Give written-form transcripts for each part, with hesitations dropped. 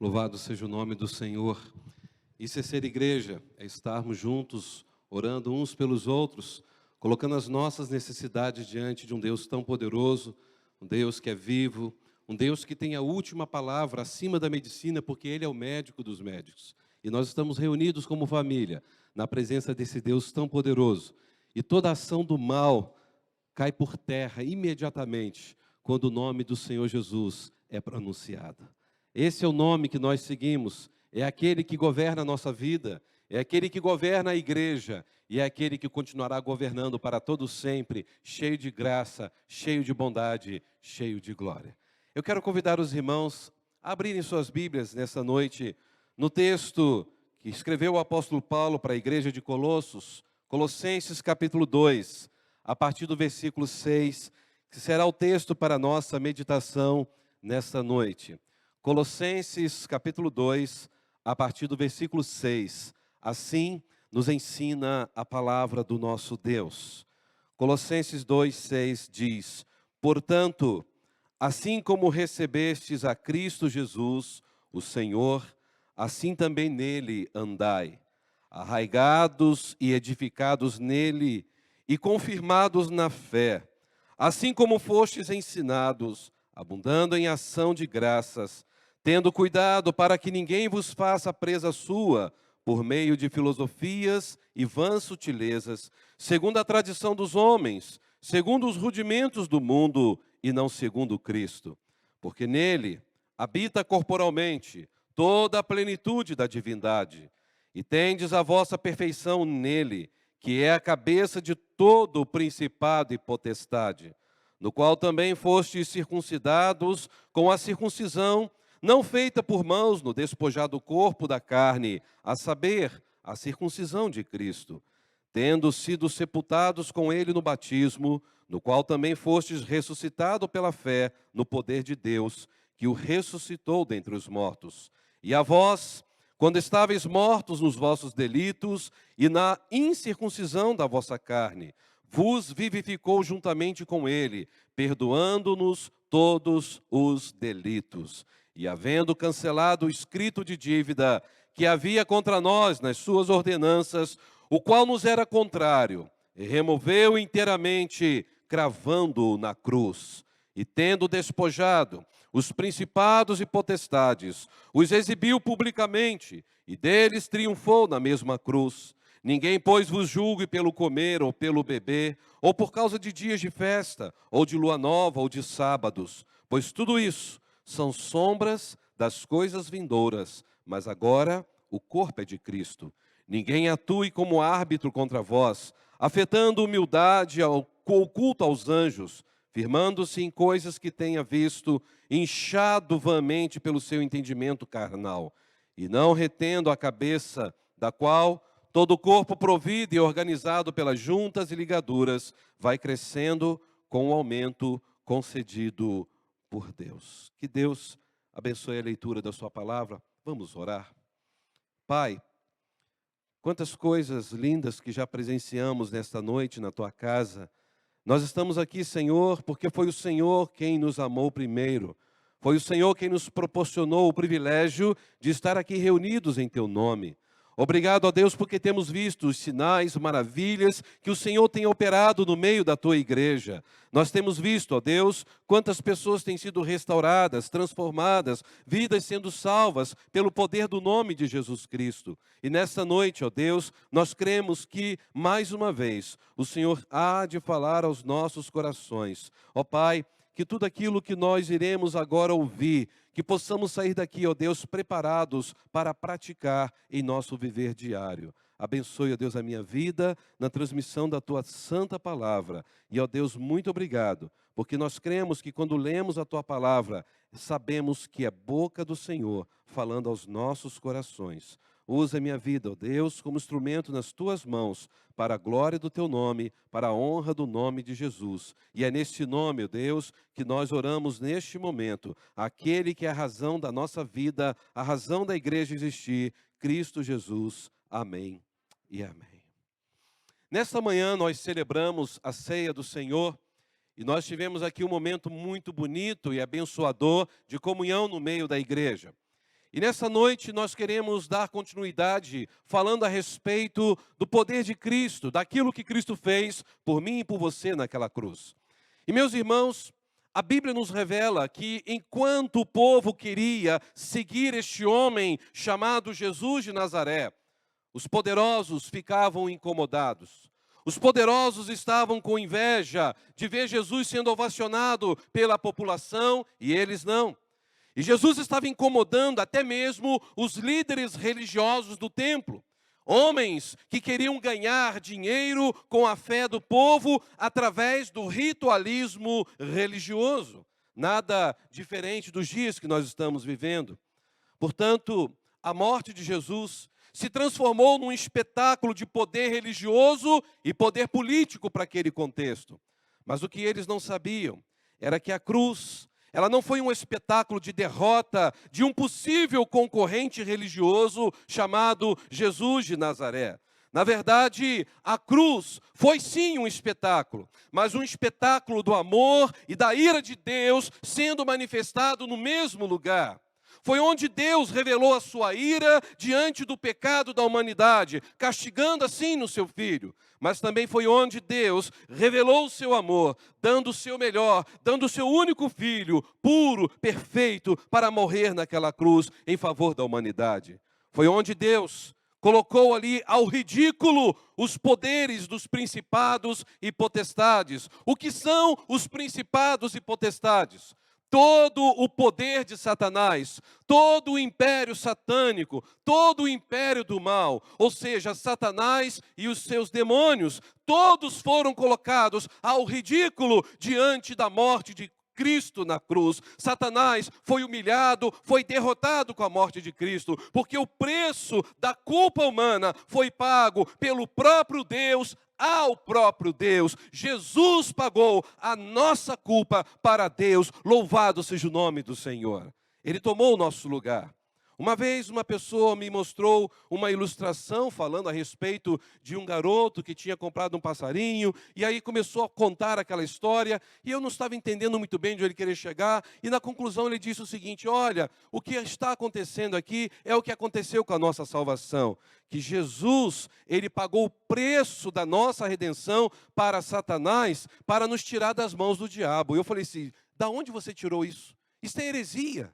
Louvado seja o nome do Senhor. Isso é ser igreja, é estarmos juntos, orando uns pelos outros, colocando as nossas necessidades diante de um Deus tão poderoso, um Deus que é vivo, um Deus que tem a última palavra acima da medicina, porque Ele é o médico dos médicos. E nós estamos reunidos como família, na presença desse Deus tão poderoso. E toda ação do mal cai por terra imediatamente, quando o nome do Senhor Jesus é pronunciado. Esse é o nome que nós seguimos, é aquele que governa a nossa vida, é aquele que governa a igreja, e é aquele que continuará governando para todo sempre, cheio de graça, cheio de bondade, cheio de glória. Eu quero convidar os irmãos a abrirem suas Bíblias nessa noite, no texto que escreveu o apóstolo Paulo para a igreja de Colossos, Colossenses capítulo 2, a partir do versículo 6, que será o texto para a nossa meditação nessa noite. Colossenses capítulo 2, a partir do versículo 6. Assim nos ensina a palavra do nosso Deus. Colossenses 2, 6 diz: Portanto, assim como recebestes a Cristo Jesus, o Senhor, assim também nele andai, arraigados e edificados nele e confirmados na fé, assim como fostes ensinados, abundando em ação de graças, tendo cuidado para que ninguém vos faça presa sua, por meio de filosofias e vãs sutilezas, segundo a tradição dos homens, segundo os rudimentos do mundo e não segundo Cristo. Porque nele habita corporalmente toda a plenitude da divindade, e tendes a vossa perfeição nele, que é a cabeça de todo o principado e potestade, no qual também fostes circuncidados com a circuncisão não feita por mãos no despojado corpo da carne, a saber, a circuncisão de Cristo, tendo sido sepultados com ele no batismo, no qual também fostes ressuscitado pela fé no poder de Deus, que o ressuscitou dentre os mortos. E a vós, quando estáveis mortos nos vossos delitos e na incircuncisão da vossa carne, vos vivificou juntamente com ele, perdoando-nos todos os delitos. E havendo cancelado o escrito de dívida que havia contra nós nas suas ordenanças, o qual nos era contrário, removeu inteiramente, cravando-o na cruz. E tendo despojado os principados e potestades, os exibiu publicamente, e deles triunfou na mesma cruz. Ninguém, pois, vos julgue pelo comer ou pelo beber, ou por causa de dias de festa, ou de lua nova, ou de sábados, pois tudo isso são sombras das coisas vindouras, mas agora o corpo é de Cristo. Ninguém atue como árbitro contra vós, afetando humildade oculta aos anjos, firmando-se em coisas que tenha visto, inchado vãmente pelo seu entendimento carnal, e não retendo a cabeça, da qual todo o corpo provido e organizado pelas juntas e ligaduras vai crescendo com o aumento concedido por Deus. Que Deus abençoe a leitura da sua palavra. Vamos orar. Pai, quantas coisas lindas que já presenciamos nesta noite na tua casa. Nós estamos aqui, Senhor, porque foi o Senhor quem nos amou primeiro. Foi o Senhor quem nos proporcionou o privilégio de estar aqui reunidos em teu nome. Obrigado a Deus porque temos visto os sinais, maravilhas que o Senhor tem operado no meio da tua igreja. Nós temos visto, ó Deus, quantas pessoas têm sido restauradas, transformadas, vidas sendo salvas pelo poder do nome de Jesus Cristo. E nesta noite, ó Deus, nós cremos que, mais uma vez, o Senhor há de falar aos nossos corações. Ó Pai, que tudo aquilo que nós iremos agora ouvir, que possamos sair daqui, ó Deus, preparados para praticar em nosso viver diário. Abençoe, ó Deus, a minha vida na transmissão da Tua santa palavra. E, ó Deus, muito obrigado, porque nós cremos que quando lemos a Tua palavra, sabemos que é boca do Senhor falando aos nossos corações. Usa a minha vida, ó Deus, como instrumento nas Tuas mãos, para a glória do Teu nome, para a honra do nome de Jesus. E é neste nome, ó Deus, que nós oramos neste momento, aquele que é a razão da nossa vida, a razão da igreja existir, Cristo Jesus. Amém e amém. Nesta manhã nós celebramos a ceia do Senhor e nós tivemos aqui um momento muito bonito e abençoador de comunhão no meio da igreja. E nessa noite nós queremos dar continuidade falando a respeito do poder de Cristo, daquilo que Cristo fez por mim e por você naquela cruz. E meus irmãos, a Bíblia nos revela que enquanto o povo queria seguir este homem chamado Jesus de Nazaré, os poderosos ficavam incomodados. Os poderosos estavam com inveja de ver Jesus sendo ovacionado pela população e eles não. E Jesus estava incomodando até mesmo os líderes religiosos do templo. Homens que queriam ganhar dinheiro com a fé do povo através do ritualismo religioso. Nada diferente dos dias que nós estamos vivendo. Portanto, a morte de Jesus se transformou num espetáculo de poder religioso e poder político para aquele contexto. Mas o que eles não sabiam era que a cruz, ela não foi um espetáculo de derrota de um possível concorrente religioso chamado Jesus de Nazaré. Na verdade, a cruz foi sim um espetáculo, mas um espetáculo do amor e da ira de Deus sendo manifestado no mesmo lugar. Foi onde Deus revelou a sua ira diante do pecado da humanidade, castigando assim no seu Filho. Mas também foi onde Deus revelou o seu amor, dando o seu melhor, dando o seu único Filho, puro, perfeito, para morrer naquela cruz em favor da humanidade. Foi onde Deus colocou ali ao ridículo os poderes dos principados e potestades. O que são os principados e potestades? Todo o poder de Satanás, todo o império satânico, todo o império do mal, ou seja, Satanás e os seus demônios, todos foram colocados ao ridículo diante da morte de Cristo na cruz. Satanás foi humilhado, foi derrotado com a morte de Cristo, porque o preço da culpa humana foi pago pelo próprio Deus, ao próprio Deus. Jesus pagou a nossa culpa para Deus. Louvado seja o nome do Senhor. Ele tomou o nosso lugar. Uma vez uma pessoa me mostrou uma ilustração falando a respeito de um garoto que tinha comprado um passarinho, e aí começou a contar aquela história, e eu não estava entendendo muito bem de onde ele queria chegar, e na conclusão ele disse o seguinte: olha, o que está acontecendo aqui é o que aconteceu com a nossa salvação, que Jesus, ele pagou o preço da nossa redenção para Satanás, para nos tirar das mãos do diabo. Eu falei assim: da onde você tirou isso? Isso é heresia.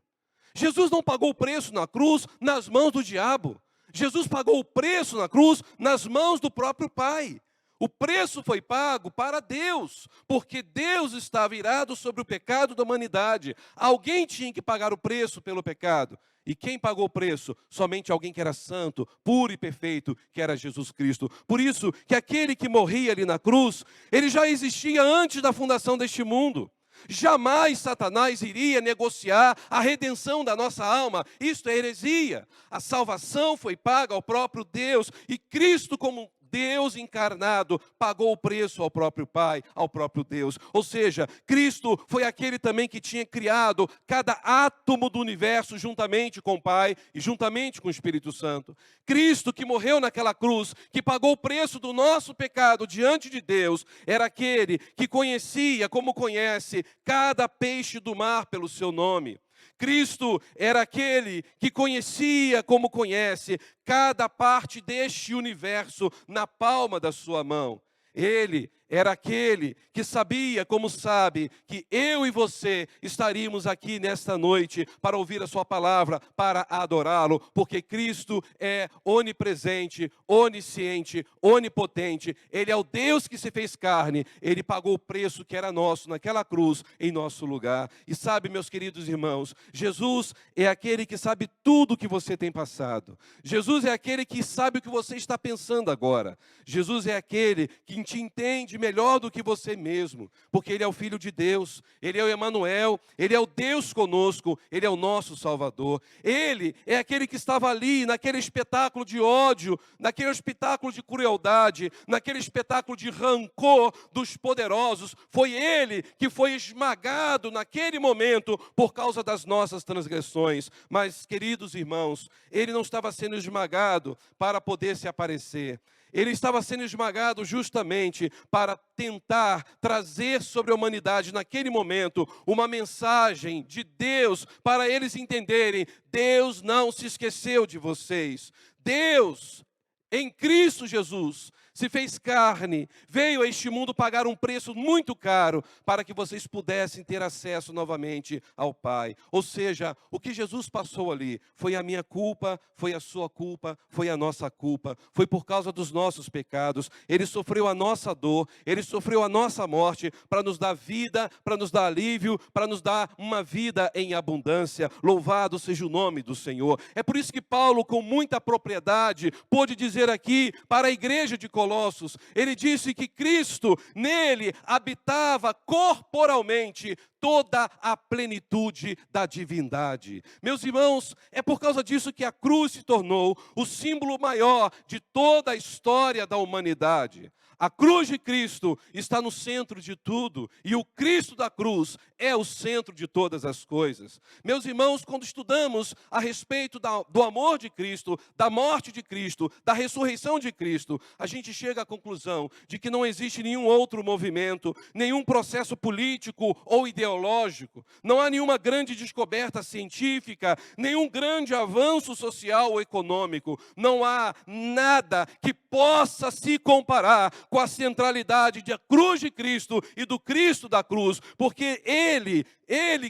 Jesus não pagou o preço na cruz nas mãos do diabo. Jesus pagou o preço na cruz nas mãos do próprio Pai. O preço foi pago para Deus, porque Deus estava irado sobre o pecado da humanidade. Alguém tinha que pagar o preço pelo pecado. E quem pagou o preço? Somente alguém que era santo, puro e perfeito, que era Jesus Cristo. Por isso que aquele que morria ali na cruz, ele já existia antes da fundação deste mundo. Jamais Satanás iria negociar a redenção da nossa alma. Isto é heresia. A salvação foi paga ao próprio Deus, e Cristo, como Deus encarnado, pagou o preço ao próprio Pai, ao próprio Deus. Ou seja, Cristo foi aquele também que tinha criado cada átomo do universo juntamente com o Pai e juntamente com o Espírito Santo. Cristo, que morreu naquela cruz, que pagou o preço do nosso pecado diante de Deus, era aquele que conhecia, como conhece, cada peixe do mar pelo seu nome. Cristo era aquele que conhecia como conhece cada parte deste universo na palma da sua mão. Ele era aquele que sabia, como sabe, que eu e você estaríamos aqui nesta noite para ouvir a sua palavra, para adorá-lo, porque Cristo é onipresente, onisciente, onipotente. Ele é o Deus que se fez carne. Ele pagou o preço que era nosso naquela cruz em nosso lugar. E sabe, meus queridos irmãos, Jesus é aquele que sabe tudo o que você tem passado. Jesus é aquele que sabe o que você está pensando agora. Jesus é aquele que te entende melhor do que você mesmo, porque Ele é o Filho de Deus, Ele é o Emanuel, Ele é o Deus conosco, Ele é o nosso Salvador. Ele é aquele que estava ali, naquele espetáculo de ódio, naquele espetáculo de crueldade, naquele espetáculo de rancor dos poderosos. Foi Ele que foi esmagado naquele momento por causa das nossas transgressões. Mas, queridos irmãos, Ele não estava sendo esmagado para poder se aparecer. Ele estava sendo esmagado justamente para tentar trazer sobre a humanidade, naquele momento, uma mensagem de Deus, para eles entenderem: Deus não se esqueceu de vocês. Deus, em Cristo Jesus, se fez carne, veio a este mundo pagar um preço muito caro para que vocês pudessem ter acesso novamente ao Pai. Ou seja, o que Jesus passou ali foi a minha culpa, foi a sua culpa, foi a nossa culpa, foi por causa dos nossos pecados. Ele sofreu a nossa dor, ele sofreu a nossa morte para nos dar vida, para nos dar alívio, para nos dar uma vida em abundância. Louvado seja o nome do Senhor. É por isso que Paulo, com muita propriedade, pôde dizer aqui para a igreja de Colossos, ele disse que Cristo, nele, habitava corporalmente toda a plenitude da divindade. Meus irmãos, é por causa disso que a cruz se tornou o símbolo maior de toda a história da humanidade. A cruz de Cristo está no centro de tudo, e o Cristo da cruz é o centro de todas as coisas. Meus irmãos, quando estudamos a respeito do amor de Cristo, da morte de Cristo, da ressurreição de Cristo, a gente chega à conclusão de que não existe nenhum outro movimento, nenhum processo político ou ideológico, não há nenhuma grande descoberta científica, nenhum grande avanço social ou econômico, não há nada que possa se comparar com a centralidade da cruz de Cristo e do Cristo da cruz, porque Ele,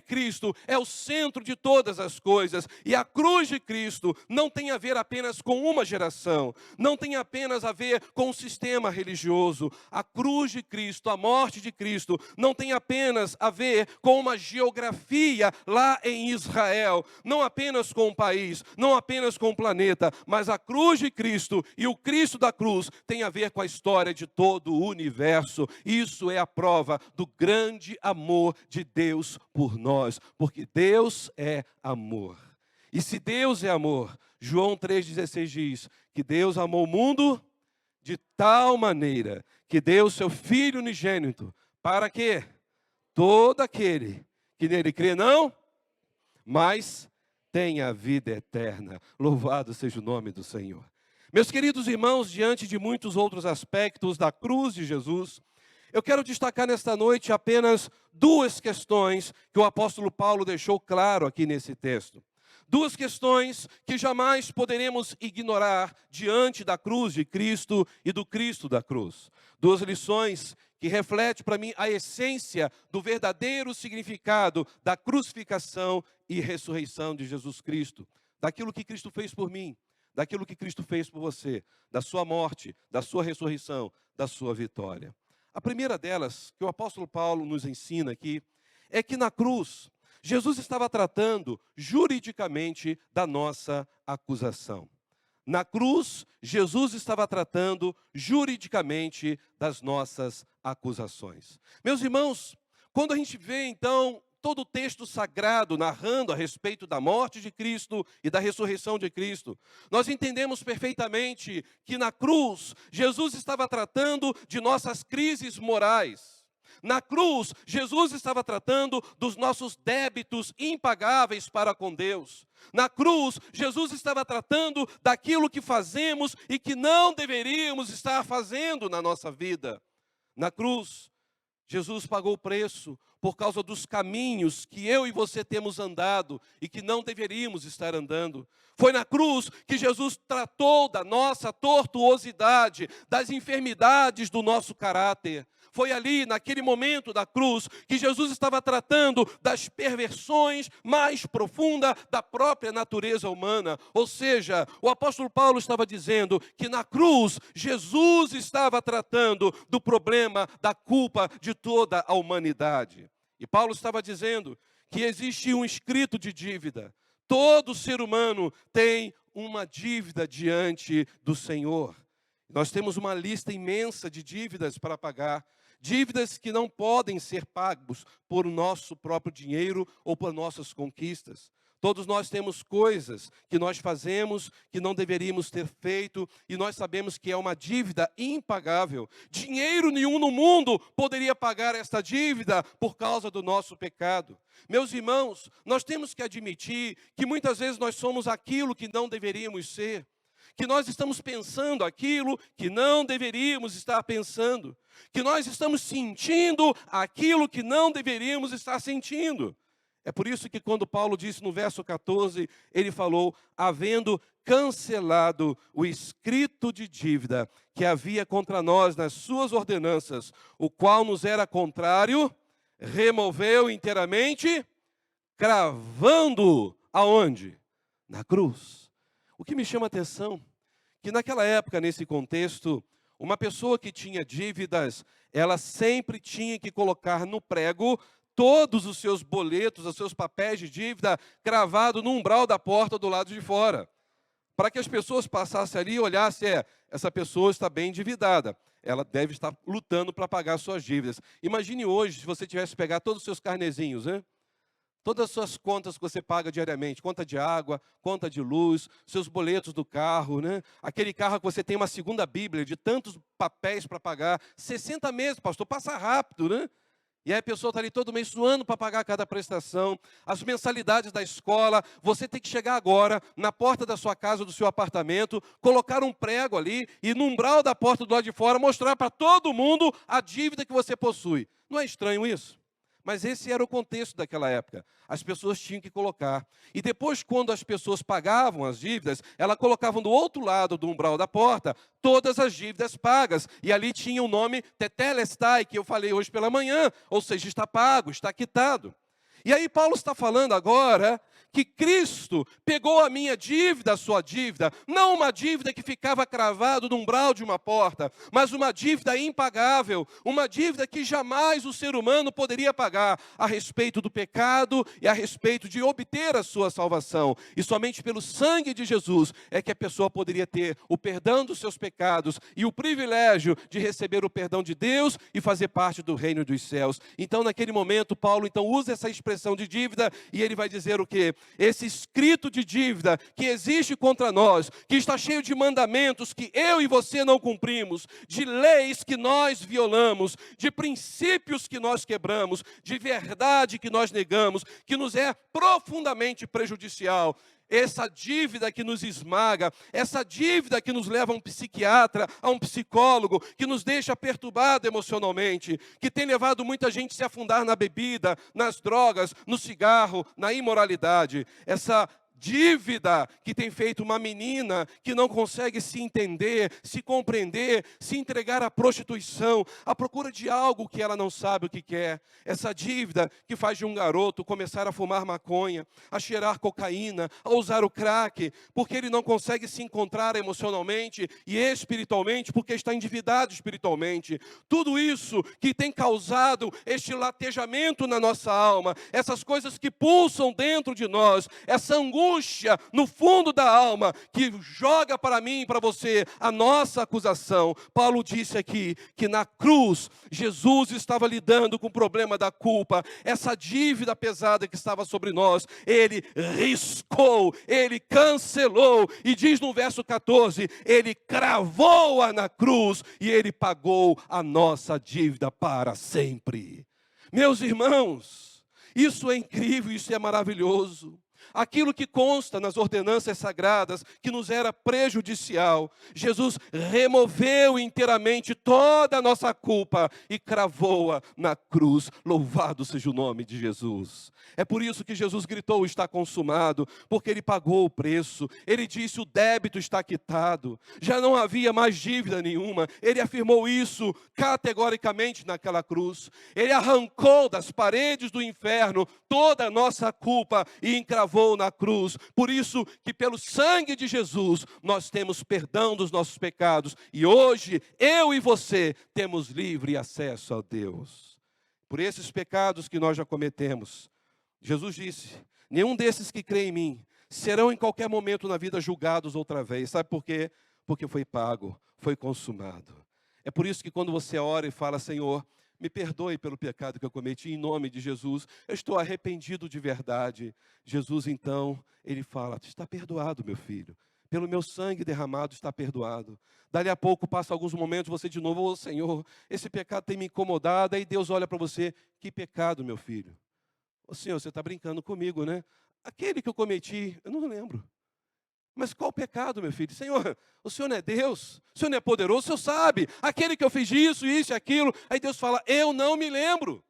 Cristo, é o centro de todas as coisas, e a cruz de Cristo não tem a ver apenas com uma geração, não tem apenas a ver com um sistema religioso. A cruz de Cristo, a morte de Cristo, não tem apenas a ver com uma geografia lá em Israel, não apenas com um país, não apenas com um planeta, mas a cruz de Cristo e o Cristo da cruz tem a ver com a história de todo o universo. Isso é a prova do grande amor de Deus por nós, porque Deus é amor. E se Deus é amor, João 3,16 diz que Deus amou o mundo de tal maneira que deu seu Filho unigênito, para que todo aquele que nele crê não, mas tenha a vida eterna. Louvado seja o nome do Senhor. Meus queridos irmãos, diante de muitos outros aspectos da cruz de Jesus, eu quero destacar nesta noite apenas duas questões que o apóstolo Paulo deixou claro aqui nesse texto. Duas questões que jamais poderemos ignorar diante da cruz de Cristo e do Cristo da cruz. Duas lições que refletem para mim a essência do verdadeiro significado da crucificação e ressurreição de Jesus Cristo, daquilo que Cristo fez por mim, daquilo que Cristo fez por você, da sua morte, da sua ressurreição, da sua vitória. A primeira delas, que o apóstolo Paulo nos ensina aqui, é que na cruz, Jesus estava tratando juridicamente da nossa acusação. Na cruz, Jesus estava tratando juridicamente das nossas acusações. Meus irmãos, quando a gente vê então todo o texto sagrado narrando a respeito da morte de Cristo e da ressurreição de Cristo, nós entendemos perfeitamente que na cruz, Jesus estava tratando de nossas crises morais. Na cruz, Jesus estava tratando dos nossos débitos impagáveis para com Deus. Na cruz, Jesus estava tratando daquilo que fazemos e que não deveríamos estar fazendo na nossa vida. Na cruz, Jesus pagou o preço por causa dos caminhos que eu e você temos andado e que não deveríamos estar andando. Foi na cruz que Jesus tratou da nossa tortuosidade, das enfermidades do nosso caráter. Foi ali, naquele momento da cruz, que Jesus estava tratando das perversões mais profundas da própria natureza humana. Ou seja, o apóstolo Paulo estava dizendo que na cruz, Jesus estava tratando do problema da culpa de toda a humanidade. E Paulo estava dizendo que existe um escrito de dívida. Todo ser humano tem uma dívida diante do Senhor. Nós temos uma lista imensa de dívidas para pagar. Dívidas que não podem ser pagos por nosso próprio dinheiro ou por nossas conquistas. Todos nós temos coisas que nós fazemos que não deveríamos ter feito e nós sabemos que é uma dívida impagável. Dinheiro nenhum no mundo poderia pagar esta dívida por causa do nosso pecado. Meus irmãos, nós temos que admitir que muitas vezes nós somos aquilo que não deveríamos ser. que nós estamos pensando aquilo que não deveríamos estar pensando, que nós estamos sentindo aquilo que não deveríamos estar sentindo. É por isso que quando Paulo disse no verso 14, ele falou, havendo cancelado o escrito de dívida que havia contra nós nas suas ordenanças, o qual nos era contrário, removeu inteiramente, cravando aonde? Na cruz. O que me chama a atenção, que naquela época, nesse contexto, uma pessoa que tinha dívidas, ela sempre tinha que colocar no prego todos os seus boletos, os seus papéis de dívida, cravado no umbral da porta do lado de fora. Para que as pessoas passassem ali e olhassem, essa pessoa está bem endividada. Ela deve estar lutando para pagar suas dívidas. Imagine hoje, se você tivesse que pegar todos os seus carnezinhos, né? Todas as suas contas que você paga diariamente, conta de água, conta de luz, seus boletos do carro, né? Aquele carro que você tem uma segunda Bíblia, de tantos papéis para pagar, 60 meses, pastor, passa rápido, né? E aí a pessoa está ali todo mês suando para pagar cada prestação, as mensalidades da escola, você tem que chegar agora na porta da sua casa, do seu apartamento, colocar um prego ali e no umbral da porta do lado de fora mostrar para todo mundo a dívida que você possui. Não é estranho isso? Mas esse era o contexto daquela época. As pessoas tinham que colocar. E depois, quando as pessoas pagavam as dívidas, elas colocavam do outro lado do umbral da porta todas as dívidas pagas. E ali tinha o nome Tetelestai, que eu falei hoje pela manhã. Ou seja, está pago, está quitado. E aí Paulo está falando agora que Cristo pegou a minha dívida, a sua dívida, não uma dívida que ficava cravado no umbral de uma porta, mas uma dívida impagável, uma dívida que jamais o ser humano poderia pagar a respeito do pecado e a respeito de obter a sua salvação. E somente pelo sangue de Jesus é que a pessoa poderia ter o perdão dos seus pecados e o privilégio de receber o perdão de Deus e fazer parte do reino dos céus. Então, naquele momento, Paulo então usa essa expressão de dívida e ele vai dizer o quê? Esse escrito de dívida que existe contra nós, que está cheio de mandamentos que eu e você não cumprimos, de leis que nós violamos, de princípios que nós quebramos, de verdade que nós negamos, que nos é profundamente prejudicial. Essa dívida que nos esmaga, essa dívida que nos leva a um psiquiatra, a um psicólogo, que nos deixa perturbado emocionalmente, que tem levado muita gente a se afundar na bebida, nas drogas, no cigarro, na imoralidade. Essa dívida que tem feito uma menina que não consegue se entender, se compreender, se entregar à prostituição, à procura de algo que ela não sabe o que quer. Essa dívida que faz de um garoto começar a fumar maconha, a cheirar cocaína, a usar o crack, porque ele não consegue se encontrar emocionalmente e espiritualmente, porque está endividado espiritualmente. Tudo isso que tem causado este latejamento na nossa alma, essas coisas que pulsam dentro de nós, essa angústia no fundo da alma, que joga para mim e para você a nossa acusação. Paulo disse aqui que na cruz, Jesus estava lidando com o problema da culpa, essa dívida pesada que estava sobre nós, ele riscou, ele cancelou, e diz no verso 14, ele cravou-a na cruz, e ele pagou a nossa dívida para sempre. Meus irmãos, isso é incrível, isso é maravilhoso. Aquilo que consta nas ordenanças sagradas, que nos era prejudicial, Jesus removeu inteiramente toda a nossa culpa e cravou-a na cruz. Louvado seja o nome de Jesus. É por isso que Jesus gritou, está consumado, porque Ele pagou o preço. Ele disse, o débito está quitado. Já não havia mais dívida nenhuma. Ele afirmou isso categoricamente naquela cruz. Ele arrancou das paredes do inferno toda a nossa culpa e encravou na cruz. Por isso que pelo sangue de Jesus nós temos perdão dos nossos pecados e hoje eu e você temos livre acesso a Deus. Por esses pecados que nós já cometemos, Jesus disse, nenhum desses que crê em mim serão em qualquer momento na vida julgados outra vez. Sabe por quê? Porque foi pago, foi consumado. É por isso que quando você ora e fala, Senhor, me perdoe pelo pecado que eu cometi, em nome de Jesus. Eu estou arrependido de verdade. Jesus, então, ele fala, está perdoado, meu filho. Pelo meu sangue derramado está perdoado. Dali a pouco, passa alguns momentos, você de novo, Senhor, esse pecado tem me incomodado. Aí Deus olha para você, que pecado, meu filho? Senhor, você está brincando comigo, né? Aquele que eu cometi, eu não lembro. Mas qual pecado, meu filho? Senhor, o Senhor não é Deus? O Senhor não é poderoso? O Senhor sabe, aquele que eu fiz isso, isso e aquilo. Aí Deus fala, eu não me lembro.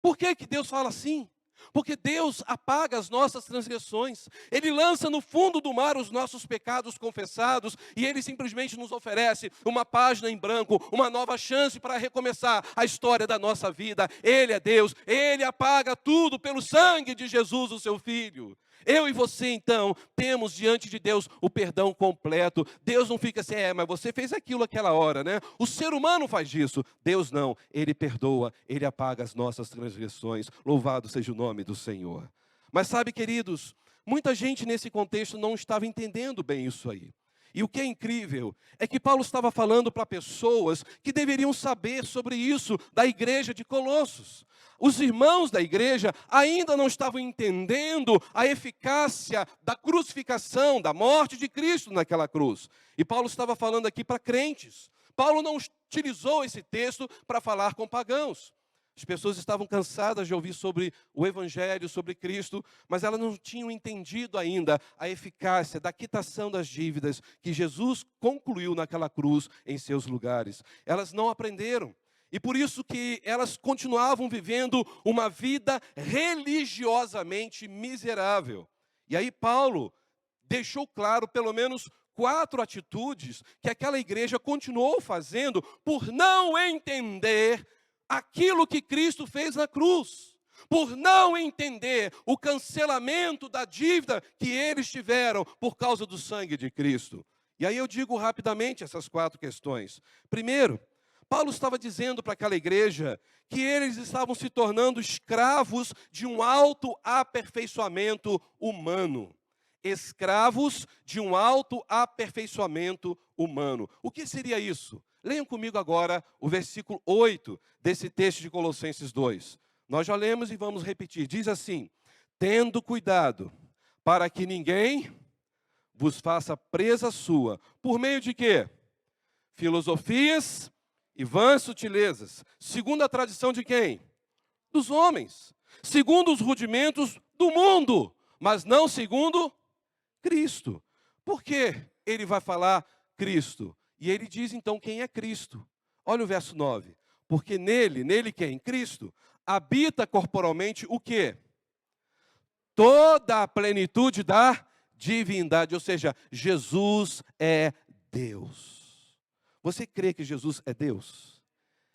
Por que que Deus fala assim? Porque Deus apaga as nossas transgressões. Ele lança no fundo do mar os nossos pecados confessados e Ele simplesmente nos oferece uma página em branco, uma nova chance para recomeçar a história da nossa vida. Ele é Deus, Ele apaga tudo pelo sangue de Jesus, o seu Filho. Eu e você, então, temos diante de Deus o perdão completo. Deus não fica assim, mas você fez aquilo aquela hora, né? O ser humano faz isso. Deus não, Ele perdoa, Ele apaga as nossas transgressões. Louvado seja o nome do Senhor. Mas sabe, queridos, muita gente nesse contexto não estava entendendo bem isso aí. E o que é incrível é que Paulo estava falando para pessoas que deveriam saber sobre isso da igreja de Colossos. Os irmãos da igreja ainda não estavam entendendo a eficácia da crucificação, da morte de Cristo naquela cruz. E Paulo estava falando aqui para crentes. Paulo não utilizou esse texto para falar com pagãos. As pessoas estavam cansadas de ouvir sobre o Evangelho, sobre Cristo, mas elas não tinham entendido ainda a eficácia da quitação das dívidas que Jesus concluiu naquela cruz em seus lugares. Elas não aprenderam. E por isso que elas continuavam vivendo uma vida religiosamente miserável. E aí Paulo deixou claro pelo menos 4 atitudes que aquela igreja continuou fazendo por não entender aquilo que Cristo fez na cruz, por não entender o cancelamento da dívida que eles tiveram por causa do sangue de Cristo. E aí eu digo rapidamente essas 4 questões. Primeiro, Paulo estava dizendo para aquela igreja que eles estavam se tornando escravos de um autoaperfeiçoamento humano. Escravos de um autoaperfeiçoamento humano. O que seria isso? Leiam comigo agora o versículo 8 desse texto de Colossenses 2. Nós já lemos e vamos repetir. Diz assim, tendo cuidado para que ninguém vos faça presa sua. Por meio de quê? Filosofias e vãs sutilezas. Segundo a tradição de quem? Dos homens. Segundo os rudimentos do mundo, mas não segundo Cristo. Por que ele vai falar Cristo? E ele diz então quem é Cristo. Olha o verso 9. Porque nele quem? Cristo, habita corporalmente o quê? Toda a plenitude da divindade, ou seja, Jesus é Deus. Você crê que Jesus é Deus?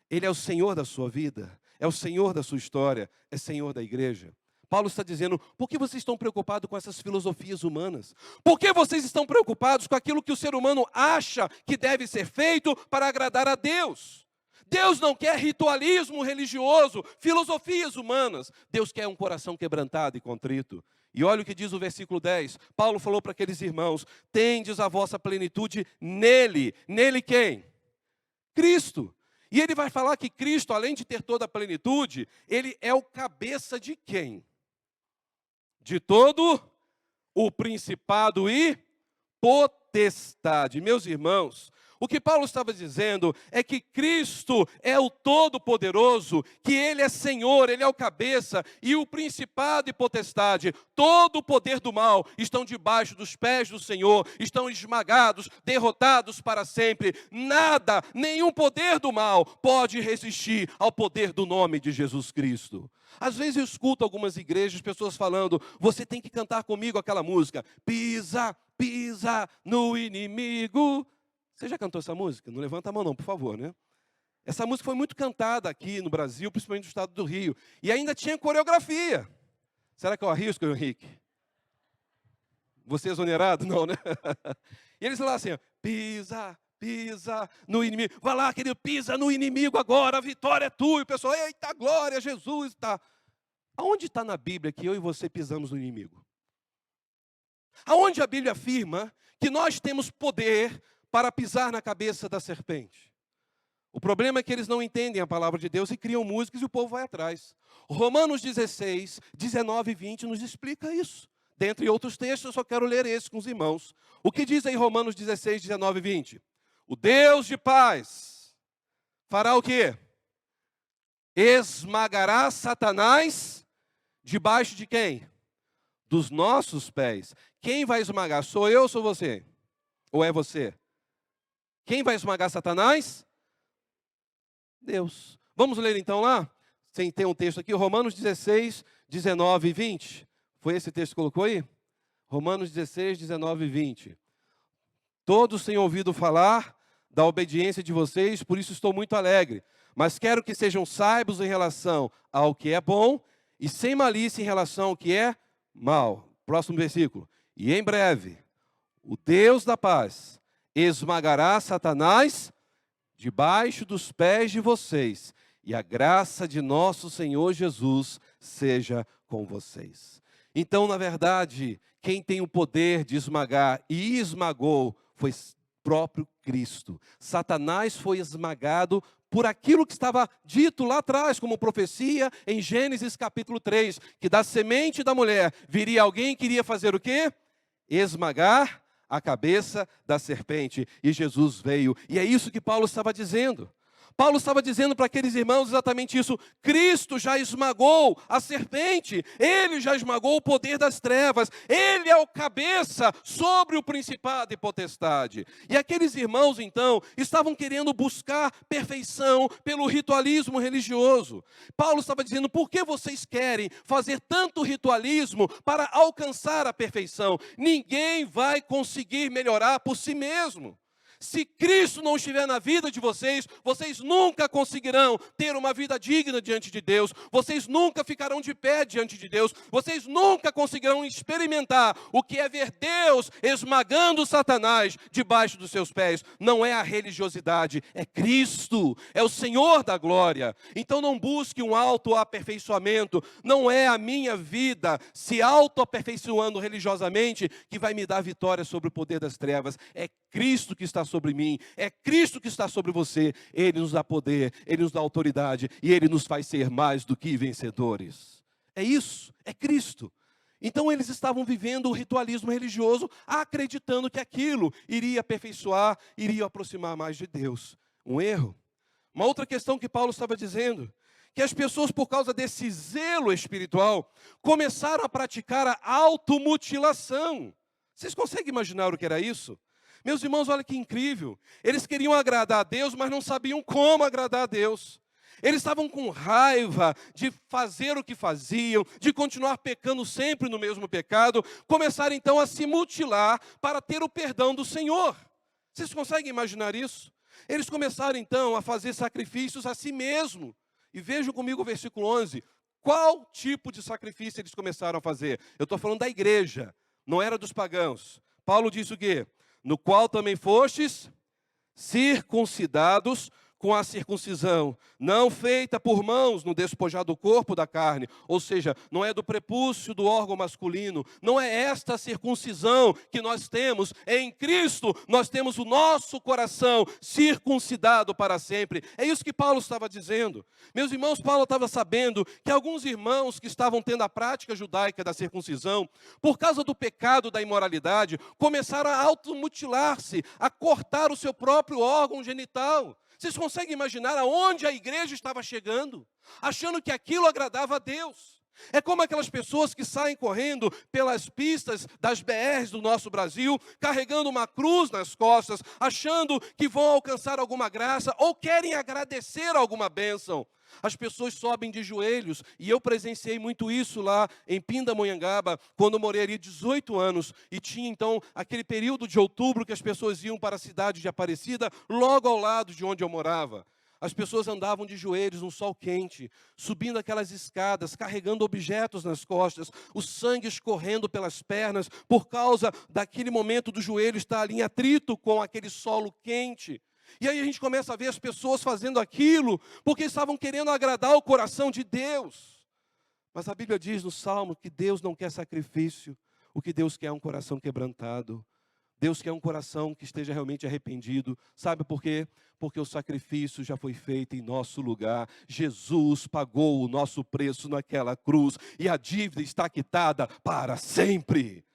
Ele é o Senhor da sua vida, é o Senhor da sua história, é Senhor da igreja. Paulo está dizendo, por que vocês estão preocupados com essas filosofias humanas? Por que vocês estão preocupados com aquilo que o ser humano acha que deve ser feito para agradar a Deus? Deus não quer ritualismo religioso, filosofias humanas. Deus quer um coração quebrantado e contrito. E olha o que diz o versículo 10. Paulo falou para aqueles irmãos, tendes a vossa plenitude nele. Nele quem? Cristo. E ele vai falar que Cristo, além de ter toda a plenitude, ele é o cabeça de quem? De todo o principado e potestade. Meus irmãos, o que Paulo estava dizendo é que Cristo é o Todo-Poderoso, que Ele é Senhor, Ele é o cabeça, e o principado e potestade, todo o poder do mal, estão debaixo dos pés do Senhor, estão esmagados, derrotados para sempre. Nada, nenhum poder do mal pode resistir ao poder do nome de Jesus Cristo. Às vezes eu escuto algumas igrejas, pessoas falando, você tem que cantar comigo aquela música, pisa, pisa no inimigo. Você já cantou essa música? Não levanta a mão não, por favor, né? Essa música foi muito cantada aqui no Brasil, principalmente no estado do Rio. E ainda tinha coreografia. Será que eu arrisco, Henrique? Você é exonerado? Não, né? E eles falaram assim, ó, pisa, pisa no inimigo. Vai lá, querido, pisa no inimigo agora, a vitória é tua. E o pessoal, eita, glória, Jesus está. Aonde está na Bíblia que eu e você pisamos no inimigo? Aonde a Bíblia afirma que nós temos poder para pisar na cabeça da serpente? O problema é que eles não entendem a palavra de Deus e criam músicas e o povo vai atrás. Romanos 16, 19 e 20 nos explica isso. Dentre outros textos, eu só quero ler esse com os irmãos. O que diz aí Romanos 16, 19 e 20? O Deus de paz fará o quê? Esmagará Satanás debaixo de quem? Dos nossos pés. quem vai esmagar? Sou eu ou sou você? Ou é você? Quem vai esmagar Satanás? Deus. Vamos ler então lá? Tem um texto aqui, Romanos 16, 19 e 20. Foi esse texto que colocou aí? Romanos 16, 19 e 20. Todos têm ouvido falar da obediência de vocês, por isso estou muito alegre. Mas quero que sejam sábios em relação ao que é bom e sem malícia em relação ao que é mal. Próximo versículo. E em breve, o Deus da paz esmagará Satanás debaixo dos pés de vocês, e a graça de nosso Senhor Jesus seja com vocês. Então, na verdade, quem tem o poder de esmagar e esmagou foi próprio Cristo. Satanás foi esmagado por aquilo que estava dito lá atrás, como profecia em Gênesis capítulo 3, que da semente da mulher viria alguém que iria fazer o quê? Esmagar a cabeça da serpente. E Jesus veio. E é isso que Paulo estava dizendo. Paulo estava dizendo para aqueles irmãos exatamente isso. Cristo já esmagou a serpente. Ele já esmagou o poder das trevas. Ele é o cabeça sobre o principado e potestade. E aqueles irmãos, então, estavam querendo buscar perfeição pelo ritualismo religioso. Paulo estava dizendo, por que vocês querem fazer tanto ritualismo para alcançar a perfeição? Ninguém vai conseguir melhorar por si mesmo. Se Cristo não estiver na vida de vocês, vocês nunca conseguirão ter uma vida digna diante de Deus. Vocês nunca ficarão de pé diante de Deus. Vocês nunca conseguirão experimentar o que é ver Deus esmagando Satanás debaixo dos seus pés. Não é a religiosidade, é Cristo, é o Senhor da glória. Então não busque um autoaperfeiçoamento. Não é a minha vida se autoaperfeiçoando religiosamente que vai me dar vitória sobre o poder das trevas. É Cristo que está sobre mim, é Cristo que está sobre você. Ele nos dá poder, Ele nos dá autoridade e Ele nos faz ser mais do que vencedores. É isso, é Cristo. Então eles estavam vivendo o ritualismo religioso, acreditando que aquilo iria aperfeiçoar, iria aproximar mais de Deus. Um erro. Uma outra questão que Paulo estava dizendo, que as pessoas, por causa desse zelo espiritual, começaram a praticar a automutilação. Vocês conseguem imaginar o que era isso? Meus irmãos, olha que incrível. Eles queriam agradar a Deus, mas não sabiam como agradar a Deus. Eles estavam com raiva de fazer o que faziam, de continuar pecando sempre no mesmo pecado. Começaram então a se mutilar para ter o perdão do Senhor. Vocês conseguem imaginar isso? Eles começaram então a fazer sacrifícios a si mesmo. E vejam comigo o versículo 11. Qual tipo de sacrifício eles começaram a fazer? Eu estou falando da igreja, não era dos pagãos. Paulo disse o quê? No qual também fostes circuncidados com a circuncisão, não feita por mãos no despojar do corpo da carne, ou seja, não é do prepúcio do órgão masculino, não é esta circuncisão que nós temos em Cristo, nós temos o nosso coração circuncidado para sempre. É isso que Paulo estava dizendo. Meus irmãos, Paulo estava sabendo que alguns irmãos que estavam tendo a prática judaica da circuncisão, por causa do pecado da imoralidade, começaram a automutilar-se, a cortar o seu próprio órgão genital. Vocês conseguem imaginar aonde a igreja estava chegando? Achando que aquilo agradava a Deus. É como aquelas pessoas que saem correndo pelas pistas das BRs do nosso Brasil, carregando uma cruz nas costas, achando que vão alcançar alguma graça ou querem agradecer alguma bênção. As pessoas sobem de joelhos, e eu presenciei muito isso lá em Pindamonhangaba, quando eu morei ali 18 anos, e tinha então aquele período de outubro que as pessoas iam para a cidade de Aparecida, logo ao lado de onde eu morava. As pessoas andavam de joelhos no sol quente, subindo aquelas escadas, carregando objetos nas costas, o sangue escorrendo pelas pernas, por causa daquele momento do joelho estar ali em atrito com aquele solo quente. E aí a gente começa a ver as pessoas fazendo aquilo, porque estavam querendo agradar o coração de Deus. Mas a Bíblia diz no Salmo que Deus não quer sacrifício, o que Deus quer é um coração quebrantado. Deus quer um coração que esteja realmente arrependido. Sabe por quê? Porque o sacrifício já foi feito em nosso lugar. Jesus pagou o nosso preço naquela cruz, e a dívida está quitada para sempre.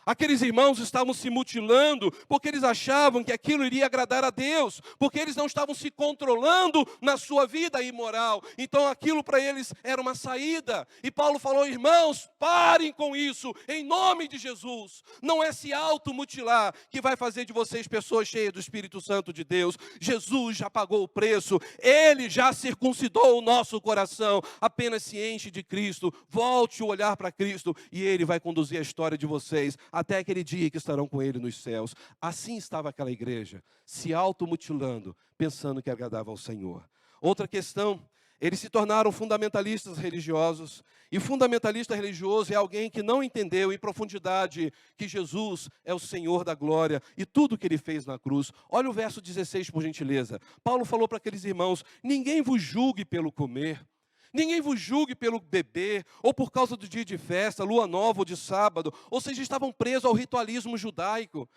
Aqueles irmãos estavam se mutilando porque eles achavam que aquilo iria agradar a Deus, porque eles não estavam se controlando na sua vida imoral. Então aquilo para eles era uma saída. E Paulo falou: irmãos, parem com isso, em nome de Jesus. Não é se automutilar que vai fazer de vocês pessoas cheias do Espírito Santo de Deus. Jesus já pagou o preço, Ele já circuncidou o nosso coração. Apenas se enche de Cristo, volte o olhar para Cristo e Ele vai conduzir a história de vocês até aquele dia que estarão com Ele nos céus. Assim estava aquela igreja, se automutilando, pensando que agradava ao Senhor. Outra questão, eles se tornaram fundamentalistas religiosos. E fundamentalista religioso é alguém que não entendeu em profundidade que Jesus é o Senhor da glória e tudo que Ele fez na cruz. Olha o verso 16, por gentileza. Paulo falou para aqueles irmãos: ninguém vos julgue pelo comer, ninguém vos julgue pelo beber, ou por causa do dia de festa, lua nova ou de sábado. Ou seja, estavam presos ao ritualismo judaico,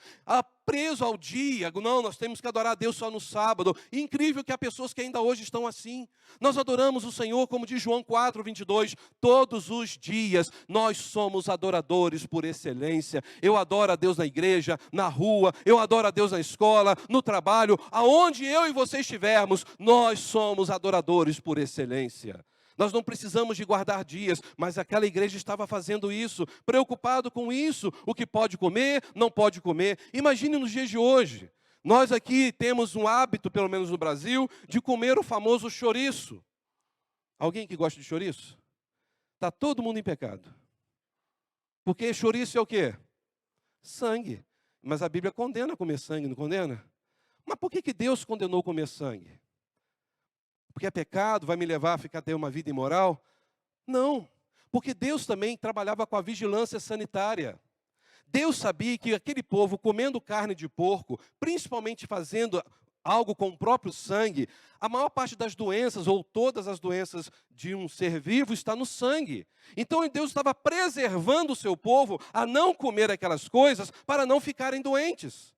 presos ao dia. Não, nós temos que adorar a Deus só no sábado. E incrível que há pessoas que ainda hoje estão assim. Nós adoramos o Senhor, como diz João 4:22, todos os dias. Nós somos adoradores por excelência. Eu adoro a Deus na igreja, na rua, eu adoro a Deus na escola, no trabalho, aonde eu e você estivermos, nós somos adoradores por excelência. Nós não precisamos de guardar dias, mas aquela igreja estava fazendo isso, preocupado com isso, o que pode comer, não pode comer. Imagine nos dias de hoje, nós aqui temos um hábito, pelo menos no Brasil, de comer o famoso chouriço. Alguém que gosta de chouriço? Está todo mundo em pecado. Porque chouriço é o quê? Sangue. Mas a Bíblia condena comer sangue, não condena? Mas por que Deus condenou comer sangue? Porque é pecado, vai me levar a ter uma vida imoral? Não, porque Deus também trabalhava com a vigilância sanitária. Deus sabia que aquele povo comendo carne de porco, principalmente fazendo algo com o próprio sangue, a maior parte das doenças, ou todas as doenças de um ser vivo, está no sangue. Então Deus estava preservando o seu povo a não comer aquelas coisas para não ficarem doentes.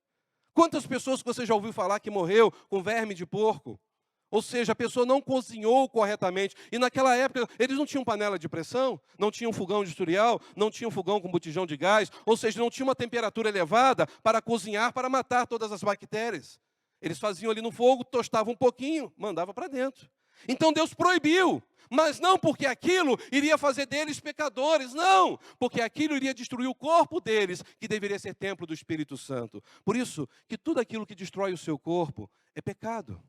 Quantas pessoas que você já ouviu falar que morreu com verme de porco? Ou seja, a pessoa não cozinhou corretamente. E naquela época, eles não tinham panela de pressão, não tinham fogão industrial, não tinham fogão com botijão de gás. Ou seja, não tinha uma temperatura elevada para cozinhar, para matar todas as bactérias. Eles faziam ali no fogo, tostavam um pouquinho, mandavam para dentro. Então Deus proibiu. Mas não porque aquilo iria fazer deles pecadores, não. Porque aquilo iria destruir o corpo deles, que deveria ser templo do Espírito Santo. Por isso, que tudo aquilo que destrói o seu corpo é pecado.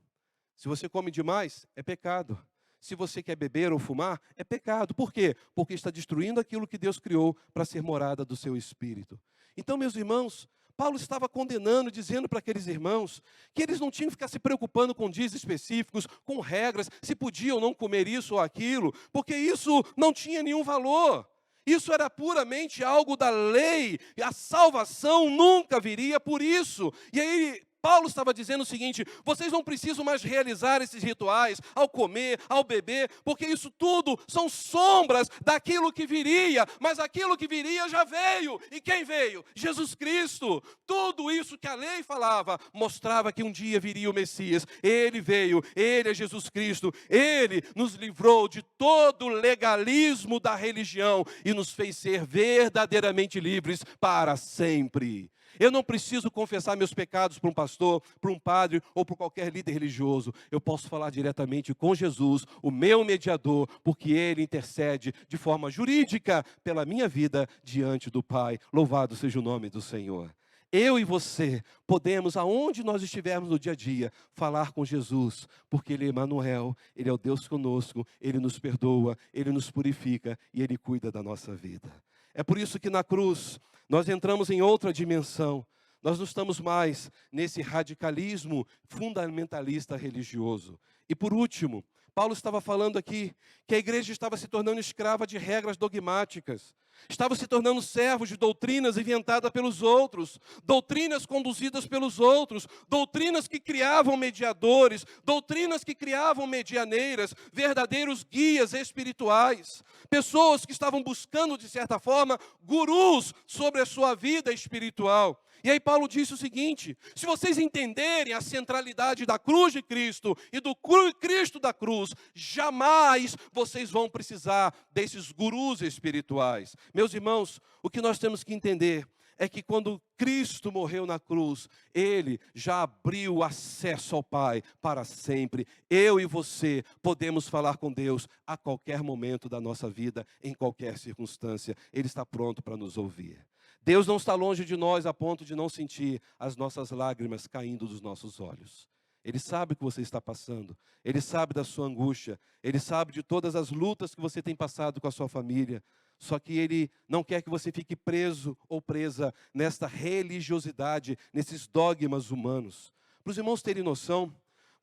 Se você come demais, é pecado. Se você quer beber ou fumar, é pecado. Por quê? Porque está destruindo aquilo que Deus criou para ser morada do seu espírito. Então, meus irmãos, Paulo estava condenando, dizendo para aqueles irmãos que eles não tinham que ficar se preocupando com dias específicos, com regras, se podiam ou não comer isso ou aquilo, porque isso não tinha nenhum valor. Isso era puramente algo da lei, e a salvação nunca viria por isso. E aí Paulo estava dizendo o seguinte: vocês não precisam mais realizar esses rituais ao comer, ao beber, porque isso tudo são sombras daquilo que viria, mas aquilo que viria já veio. E quem veio? Jesus Cristo. Tudo isso que a lei falava mostrava que um dia viria o Messias. Ele veio, Ele é Jesus Cristo. Ele nos livrou de todo o legalismo da religião e nos fez ser verdadeiramente livres para sempre. Eu não preciso confessar meus pecados para um pastor, para um padre ou para qualquer líder religioso. Eu posso falar diretamente com Jesus, o meu mediador, porque Ele intercede de forma jurídica pela minha vida diante do Pai. Louvado seja o nome do Senhor. Eu e você podemos, aonde nós estivermos no dia a dia, falar com Jesus, porque Ele é Emanuel, Ele é o Deus conosco, Ele nos perdoa, Ele nos purifica e Ele cuida da nossa vida. É por isso que na cruz nós entramos em outra dimensão. Nós não estamos mais nesse radicalismo fundamentalista religioso. E por último, Paulo estava falando aqui que a igreja estava se tornando escrava de regras dogmáticas. Estava se tornando servos de doutrinas inventadas pelos outros, doutrinas conduzidas pelos outros, doutrinas que criavam mediadores, doutrinas que criavam medianeiras, verdadeiros guias espirituais, pessoas que estavam buscando, de certa forma, gurus sobre a sua vida espiritual. E aí Paulo disse o seguinte: se vocês entenderem a centralidade da cruz de Cristo e do Cristo da cruz, jamais vocês vão precisar desses gurus espirituais. Meus irmãos, o que nós temos que entender é que quando Cristo morreu na cruz, Ele já abriu acesso ao Pai para sempre. Eu e você podemos falar com Deus a qualquer momento da nossa vida, em qualquer circunstância. Ele está pronto para nos ouvir. Deus não está longe de nós a ponto de não sentir as nossas lágrimas caindo dos nossos olhos. Ele sabe o que você está passando, Ele sabe da sua angústia, Ele sabe de todas as lutas que você tem passado com a sua família. Só que Ele não quer que você fique preso ou presa nesta religiosidade, nesses dogmas humanos. Para os irmãos terem noção,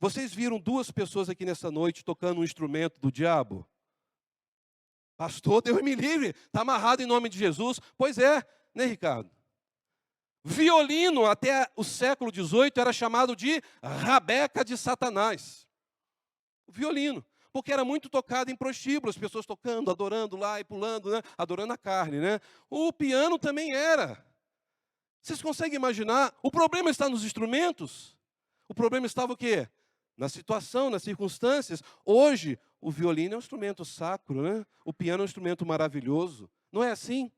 vocês viram duas pessoas aqui nessa noite tocando um instrumento do diabo? Pastor, Deus me livre, está amarrado em nome de Jesus. Pois é, né, Ricardo? Violino, até o século XVIII, era chamado de rabeca de Satanás. O violino, porque era muito tocado em prostíbulo, as pessoas tocando, adorando lá e pulando, né? Adorando a carne, né? O piano também era. Vocês conseguem imaginar? O problema está nos instrumentos? O problema estava o quê? Na situação, nas circunstâncias. Hoje, o violino é um instrumento sacro, né? O piano é um instrumento maravilhoso. Não é assim?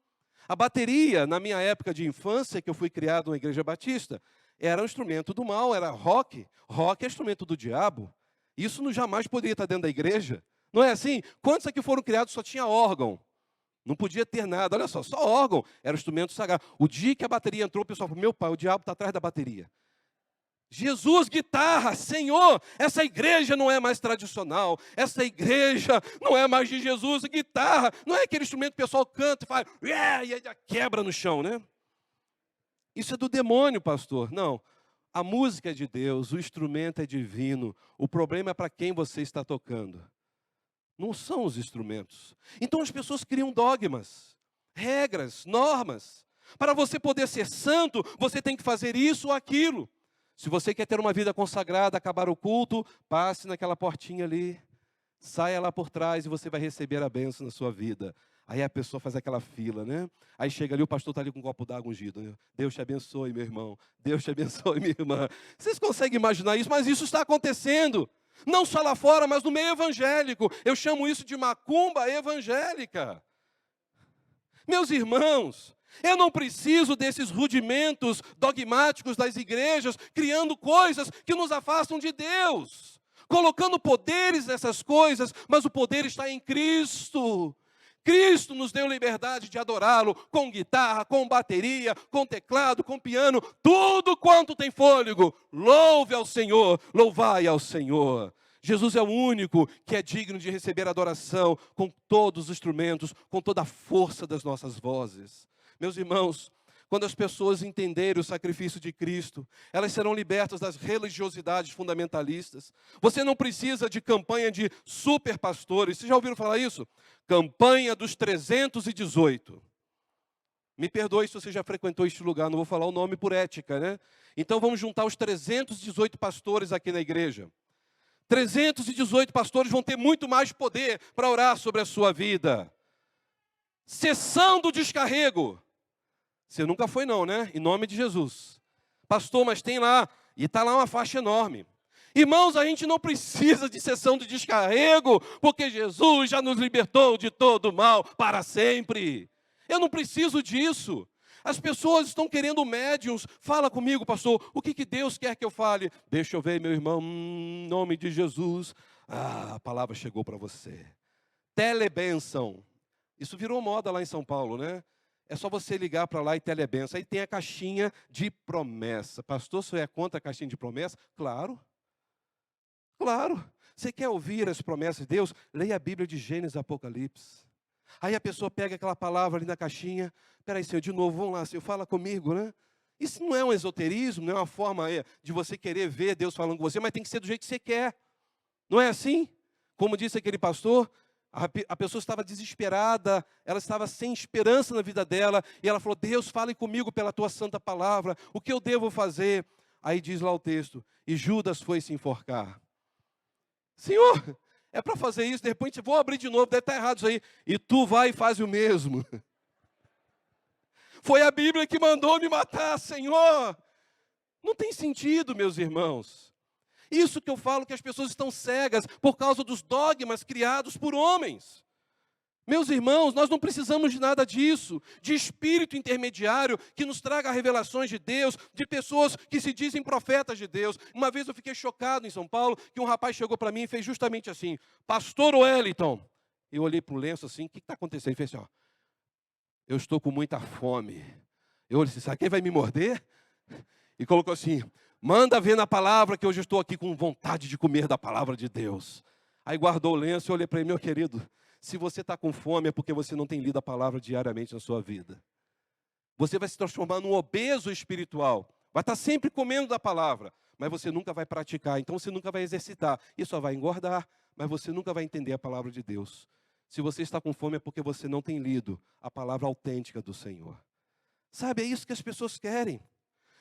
A bateria, na minha época de infância, que eu fui criado na igreja batista, era um instrumento do mal, era rock. Rock é instrumento do diabo. Isso não jamais poderia estar dentro da igreja. Não é assim? Quantos aqui foram criados só tinha órgão? Não podia ter nada. Olha só órgão. Era um instrumento sagrado. O dia que a bateria entrou, o pessoal falou, meu pai, o diabo está atrás da bateria. Jesus, guitarra, Senhor, essa igreja não é mais tradicional, essa igreja não é mais de Jesus, guitarra, não é aquele instrumento que o pessoal canta e faz, e aí quebra no chão, né? Isso é do demônio, pastor. Não, a música é de Deus, o instrumento é divino, o problema é para quem você está tocando. Não são os instrumentos. Então as pessoas criam dogmas, regras, normas. Para você poder ser santo, você tem que fazer isso ou aquilo. Se você quer ter uma vida consagrada, acabar o culto, passe naquela portinha ali, saia lá por trás e você vai receber a bênção na sua vida. Aí a pessoa faz aquela fila, né? Aí chega ali, o pastor está ali com um copo d'água ungido. Né? Deus te abençoe, meu irmão. Deus te abençoe, minha irmã. Vocês conseguem imaginar isso? Mas isso está acontecendo. Não só lá fora, mas no meio evangélico. Eu chamo isso de macumba evangélica. Meus irmãos, eu não preciso desses rudimentos dogmáticos das igrejas, criando coisas que nos afastam de Deus, colocando poderes nessas coisas, mas o poder está em Cristo. Cristo nos deu liberdade de adorá-lo com guitarra, com bateria, com teclado, com piano, tudo quanto tem fôlego. Louve ao Senhor, louvai ao Senhor. Jesus é o único que é digno de receber adoração com todos os instrumentos, com toda a força das nossas vozes. Meus irmãos, quando as pessoas entenderem o sacrifício de Cristo, elas serão libertas das religiosidades fundamentalistas. Você não precisa de campanha de super pastores. Vocês já ouviram falar isso? Campanha dos 318. Me perdoe se você já frequentou este lugar, não vou falar o nome por ética, né? Então vamos juntar os 318 pastores aqui na igreja. 318 pastores vão ter muito mais poder para orar sobre a sua vida. Sessão do descarrego. Você nunca foi não, né? Em nome de Jesus. Pastor, mas tem lá, e está lá uma faixa enorme. Irmãos, a gente não precisa de sessão de descarrego, porque Jesus já nos libertou de todo mal para sempre. Eu não preciso disso. As pessoas estão querendo médiuns. Fala comigo, pastor, o que Deus quer que eu fale? Deixa eu ver, meu irmão, em nome de Jesus. Ah, a palavra chegou para você. Telebênção. Isso virou moda lá em São Paulo, né? É só você ligar para lá e telebenção. Aí tem a caixinha de promessa. Pastor, você é contra a caixinha de promessa? Claro. Claro. Você quer ouvir as promessas de Deus? Leia a Bíblia de Gênesis e Apocalipse. Aí a pessoa pega aquela palavra ali na caixinha. Espera aí, Senhor, de novo, vamos lá, Senhor, fala comigo, né? Isso não é um esoterismo, não é uma forma de você querer ver Deus falando com você, mas tem que ser do jeito que você quer. Não é assim? Como disse aquele pastor, a pessoa estava desesperada, ela estava sem esperança na vida dela, e ela falou, Deus, fale comigo pela tua santa palavra, o que eu devo fazer? Aí diz lá o texto, e Judas foi se enforcar. Senhor, é para fazer isso, de repente vou abrir de novo, deve estar errado isso aí, e tu vai e faz o mesmo. Foi a Bíblia que mandou me matar, Senhor. Não tem sentido, meus irmãos. Isso que eu falo, que as pessoas estão cegas por causa dos dogmas criados por homens. Meus irmãos, nós não precisamos de nada disso, de espírito intermediário que nos traga revelações de Deus, de pessoas que se dizem profetas de Deus. Uma vez eu fiquei chocado em São Paulo, que um rapaz chegou para mim e fez justamente assim: Pastor Wellington. Eu olhei para o lenço assim: o que está acontecendo? Ele fez assim: ó, eu estou com muita fome. Eu olhei assim: sabe quem vai me morder? E colocou assim: manda ver na palavra que hoje estou aqui com vontade de comer da palavra de Deus. Aí guardou o lenço e eu olhei para ele: meu querido, se você está com fome é porque você não tem lido a palavra diariamente na sua vida. Você vai se transformar num obeso espiritual. Vai estar sempre comendo da palavra, mas você nunca vai praticar. Então você nunca vai exercitar. E só vai engordar, mas você nunca vai entender a palavra de Deus. Se você está com fome é porque você não tem lido a palavra autêntica do Senhor. Sabe, é isso que as pessoas querem.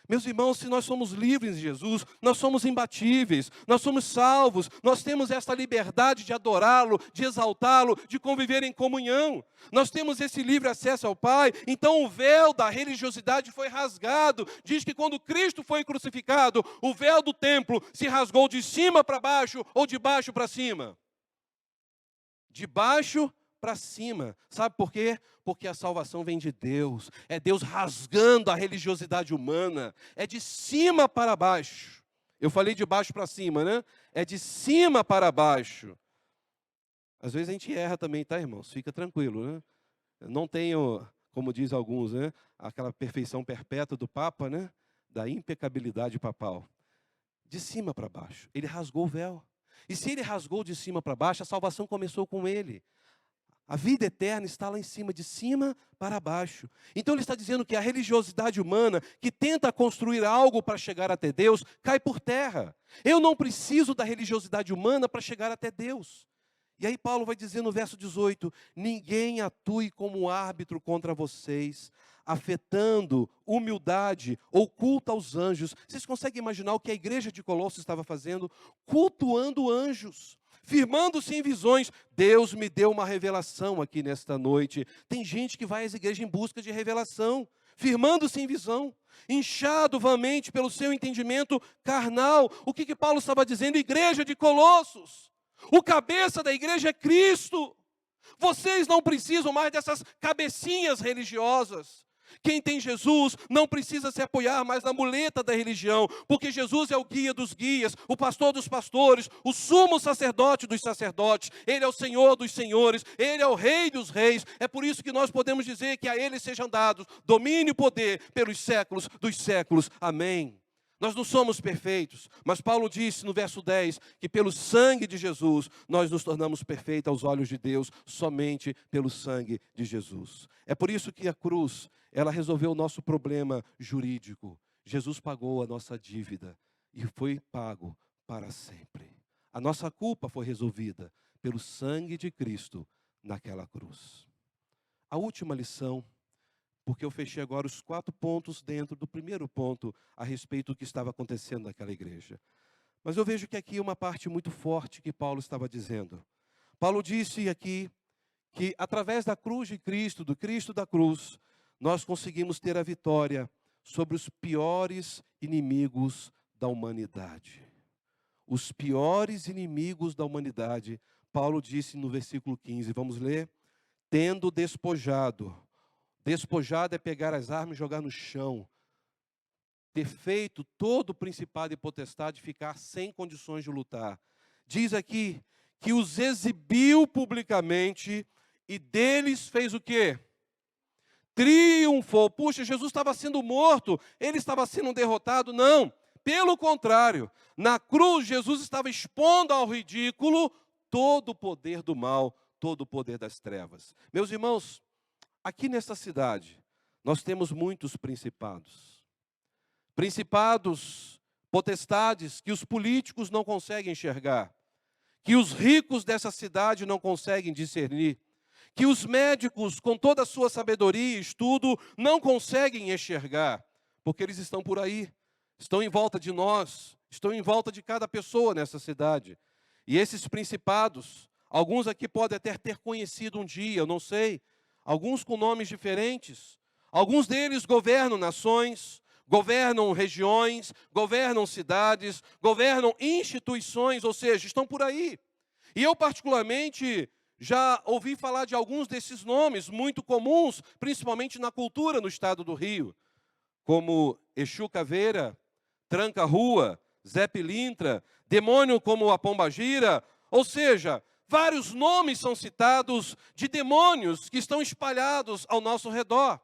Meus irmãos, se nós somos livres em Jesus, nós somos imbatíveis, nós somos salvos, nós temos esta liberdade de adorá-lo, de exaltá-lo, de conviver em comunhão. Nós temos esse livre acesso ao Pai, então o véu da religiosidade foi rasgado. Diz que quando Cristo foi crucificado, o véu do templo se rasgou de cima para baixo ou de baixo para cima. De baixo para cima. Sabe por quê? Porque a salvação vem de Deus. É Deus rasgando a religiosidade humana. É de cima para baixo. Eu falei de baixo para cima, né? É de cima para baixo. Às vezes a gente erra também, tá, irmãos? Fica tranquilo, né? Eu não tenho, como diz alguns, né? Aquela perfeição perpétua do Papa, né? Da impecabilidade papal. De cima para baixo. Ele rasgou o véu. E se ele rasgou de cima para baixo, a salvação começou com ele. A vida eterna está lá em cima, de cima para baixo. Então ele está dizendo que a religiosidade humana, que tenta construir algo para chegar até Deus, cai por terra. Eu não preciso da religiosidade humana para chegar até Deus. E aí Paulo vai dizer no verso 18, ninguém atue como árbitro contra vocês, afetando humildade ou culto aos anjos. Vocês conseguem imaginar o que a igreja de Colossos estava fazendo? Cultuando anjos. Firmando-se em visões. Deus me deu uma revelação aqui nesta noite. Tem gente que vai às igrejas em busca de revelação, firmando-se em visão, inchado vamente pelo seu entendimento carnal. O que Paulo estava dizendo? Igreja de Colossos, o cabeça da igreja é Cristo. Vocês não precisam mais dessas cabecinhas religiosas. Quem tem Jesus não precisa se apoiar mais na muleta da religião, porque Jesus é o guia dos guias, o pastor dos pastores, o sumo sacerdote dos sacerdotes. Ele é o Senhor dos senhores, Ele é o Rei dos reis. É por isso que nós podemos dizer que a Ele sejam dados domínio e poder pelos séculos dos séculos. Amém. Nós não somos perfeitos, mas Paulo disse no verso 10 que pelo sangue de Jesus nós nos tornamos perfeitos aos olhos de Deus, somente pelo sangue de Jesus. É por isso que a cruz, ela resolveu o nosso problema jurídico. Jesus pagou a nossa dívida e foi pago para sempre. A nossa culpa foi resolvida pelo sangue de Cristo naquela cruz. A última lição, porque eu fechei agora os 4 pontos dentro do primeiro ponto a respeito do que estava acontecendo naquela igreja. Mas eu vejo que aqui é uma parte muito forte que Paulo estava dizendo. Paulo disse aqui que através da cruz de Cristo, do Cristo da cruz, nós conseguimos ter a vitória sobre os piores inimigos da humanidade. Os piores inimigos da humanidade, Paulo disse no versículo 15, vamos ler? Tendo despojado. Despojado é pegar as armas e jogar no chão. Ter feito todo o principado e potestade ficar sem condições de lutar. Diz aqui que os exibiu publicamente e deles fez o quê? Triunfou. Puxa, Jesus estava sendo morto, ele estava sendo derrotado. Não, pelo contrário. Na cruz, Jesus estava expondo ao ridículo todo o poder do mal, todo o poder das trevas. Meus irmãos, aqui nesta cidade, nós temos muitos principados. Principados, potestades que os políticos não conseguem enxergar, que os ricos dessa cidade não conseguem discernir, que os médicos, com toda a sua sabedoria e estudo, não conseguem enxergar, porque eles estão por aí, estão em volta de nós, estão em volta de cada pessoa nessa cidade. E esses principados, alguns aqui podem até ter conhecido um dia, eu não sei, alguns com nomes diferentes. Alguns deles governam nações, governam regiões, governam cidades, governam instituições, ou seja, estão por aí. E eu particularmente Já ouvi falar de alguns desses nomes muito comuns, principalmente na cultura no estado do Rio, como Exu Caveira, Tranca-Rua, Zé Pilintra, demônio como a Pombagira, ou seja, vários nomes são citados de demônios que estão espalhados ao nosso redor.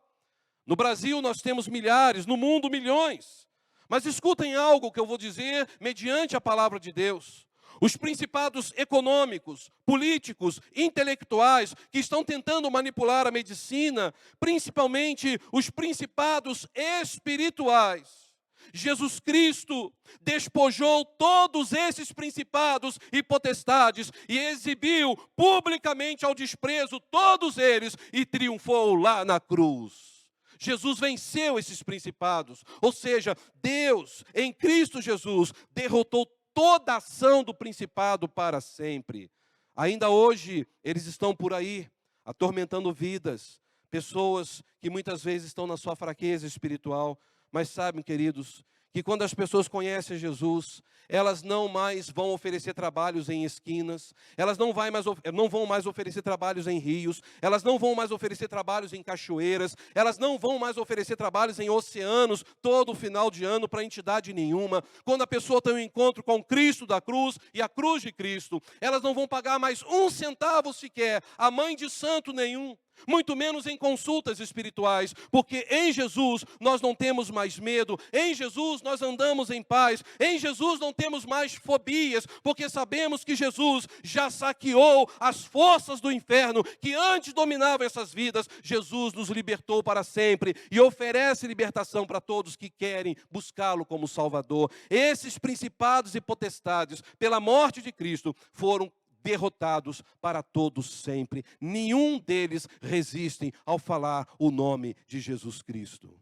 No Brasil nós temos milhares, no mundo milhões. Mas escutem algo que eu vou dizer mediante a palavra de Deus. Os principados econômicos, políticos, intelectuais que estão tentando manipular a medicina, principalmente os principados espirituais. Jesus Cristo despojou todos esses principados e potestades e exibiu publicamente ao desprezo todos eles e triunfou lá na cruz. Jesus venceu esses principados, ou seja, Deus, em Cristo Jesus, derrotou toda a ação do principado para sempre. Ainda hoje, eles estão por aí, atormentando vidas, pessoas que muitas vezes estão na sua fraqueza espiritual, mas sabem, queridos, que quando as pessoas conhecem Jesus, elas não mais vão oferecer trabalhos em esquinas, elas não vão mais oferecer trabalhos em rios, elas não vão mais oferecer trabalhos em cachoeiras, elas não vão mais oferecer trabalhos em oceanos todo final de ano para entidade nenhuma. Quando a pessoa tem um encontro com Cristo da cruz e a cruz de Cristo, elas não vão pagar mais um centavo sequer a mãe de santo nenhum, muito menos em consultas espirituais, porque em Jesus nós não temos mais medo, em Jesus nós andamos em paz, em Jesus não temos mais fobias, porque sabemos que Jesus já saqueou as forças do inferno, que antes dominavam essas vidas. Jesus nos libertou para sempre e oferece libertação para todos que querem buscá-lo como Salvador. Esses principados e potestades, pela morte de Cristo, foram derrotados para todos sempre. Nenhum deles resistem ao falar o nome de Jesus Cristo.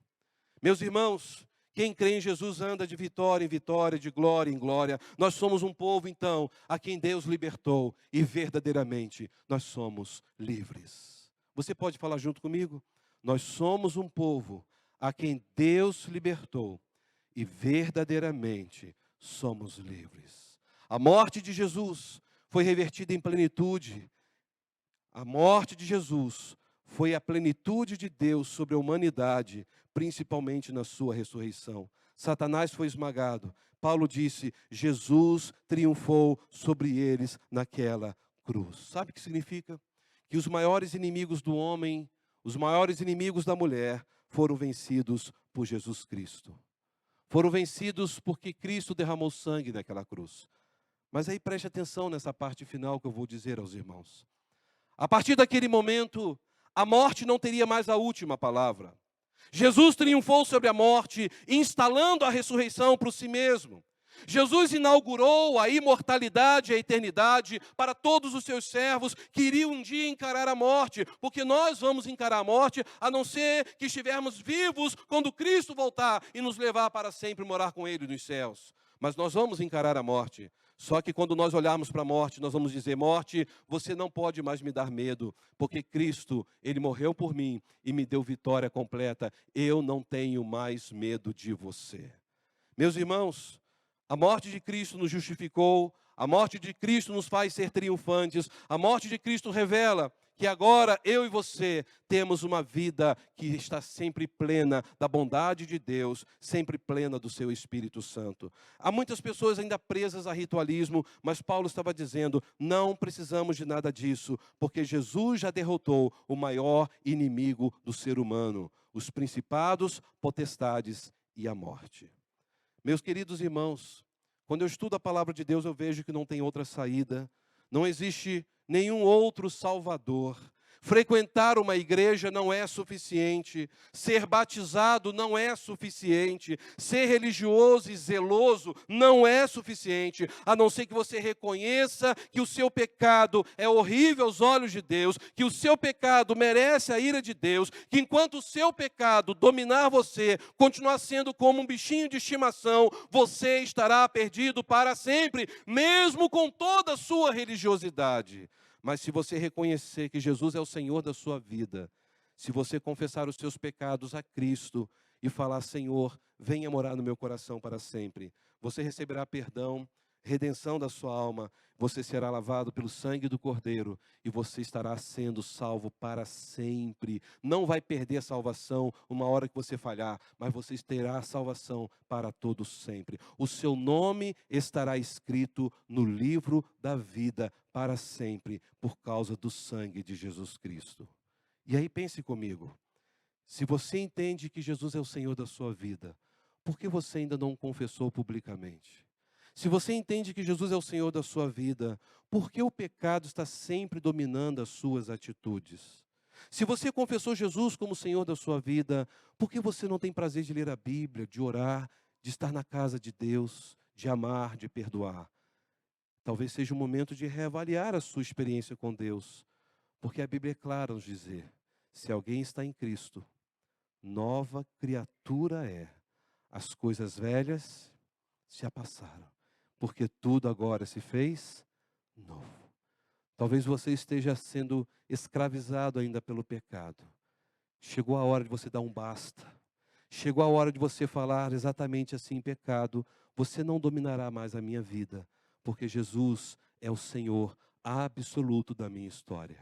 Meus irmãos, quem crê em Jesus anda de vitória em vitória, de glória em glória. Nós somos um povo, então, a quem Deus libertou e verdadeiramente nós somos livres. Você pode falar junto comigo? Nós somos um povo a quem Deus libertou e verdadeiramente somos livres. A morte de Jesus foi revertida em plenitude. A morte de Jesus foi a plenitude de Deus sobre a humanidade, principalmente na sua ressurreição. Satanás foi esmagado. Paulo disse, Jesus triunfou sobre eles naquela cruz. Sabe o que significa? Que os maiores inimigos do homem, os maiores inimigos da mulher, foram vencidos por Jesus Cristo. Foram vencidos porque Cristo derramou sangue naquela cruz. Mas aí preste atenção nessa parte final que eu vou dizer aos irmãos. A partir daquele momento, a morte não teria mais a última palavra. Jesus triunfou sobre a morte, instalando a ressurreição para si mesmo. Jesus inaugurou a imortalidade e a eternidade para todos os seus servos que iriam um dia encarar a morte, porque nós vamos encarar a morte, a não ser que estivermos vivos quando Cristo voltar e nos levar para sempre morar com Ele nos céus. Mas nós vamos encarar a morte. Só que quando nós olharmos para a morte, nós vamos dizer, morte, você não pode mais me dar medo, porque Cristo, Ele morreu por mim e me deu vitória completa. Eu não tenho mais medo de você. Meus irmãos, a morte de Cristo nos justificou, a morte de Cristo nos faz ser triunfantes, a morte de Cristo revela que agora eu e você temos uma vida que está sempre plena da bondade de Deus, sempre plena do seu Espírito Santo. Há muitas pessoas ainda presas a ritualismo, mas Paulo estava dizendo, não precisamos de nada disso, porque Jesus já derrotou o maior inimigo do ser humano, os principados, potestades e a morte. Meus queridos irmãos, quando eu estudo a palavra de Deus, eu vejo que não tem outra saída, não existe nenhum outro Salvador. Frequentar uma igreja não é suficiente, ser batizado não é suficiente, ser religioso e zeloso não é suficiente, a não ser que você reconheça que o seu pecado é horrível aos olhos de Deus, que o seu pecado merece a ira de Deus, que enquanto o seu pecado dominar você, continuar sendo como um bichinho de estimação, você estará perdido para sempre, mesmo com toda a sua religiosidade. Mas se você reconhecer que Jesus é o Senhor da sua vida, se você confessar os seus pecados a Cristo e falar, Senhor, venha morar no meu coração para sempre, você receberá perdão, redenção da sua alma. Você será lavado pelo sangue do Cordeiro e você estará sendo salvo para sempre. Não vai perder a salvação uma hora que você falhar, mas você terá a salvação para todo sempre. O seu nome estará escrito no livro da vida para sempre, por causa do sangue de Jesus Cristo. E aí pense comigo, se você entende que Jesus é o Senhor da sua vida, por que você ainda não o confessou publicamente? Se você entende que Jesus é o Senhor da sua vida, por que o pecado está sempre dominando as suas atitudes? Se você confessou Jesus como Senhor da sua vida, por que você não tem prazer de ler a Bíblia, de orar, de estar na casa de Deus, de amar, de perdoar? Talvez seja o momento de reavaliar a sua experiência com Deus, porque a Bíblia é clara nos dizer: se alguém está em Cristo, nova criatura é. As coisas velhas se passaram, porque tudo agora se fez novo. Talvez você esteja sendo escravizado ainda pelo pecado. Chegou a hora de você dar um basta. Chegou a hora de você falar exatamente assim: pecado, você não dominará mais a minha vida, porque Jesus é o Senhor absoluto da minha história.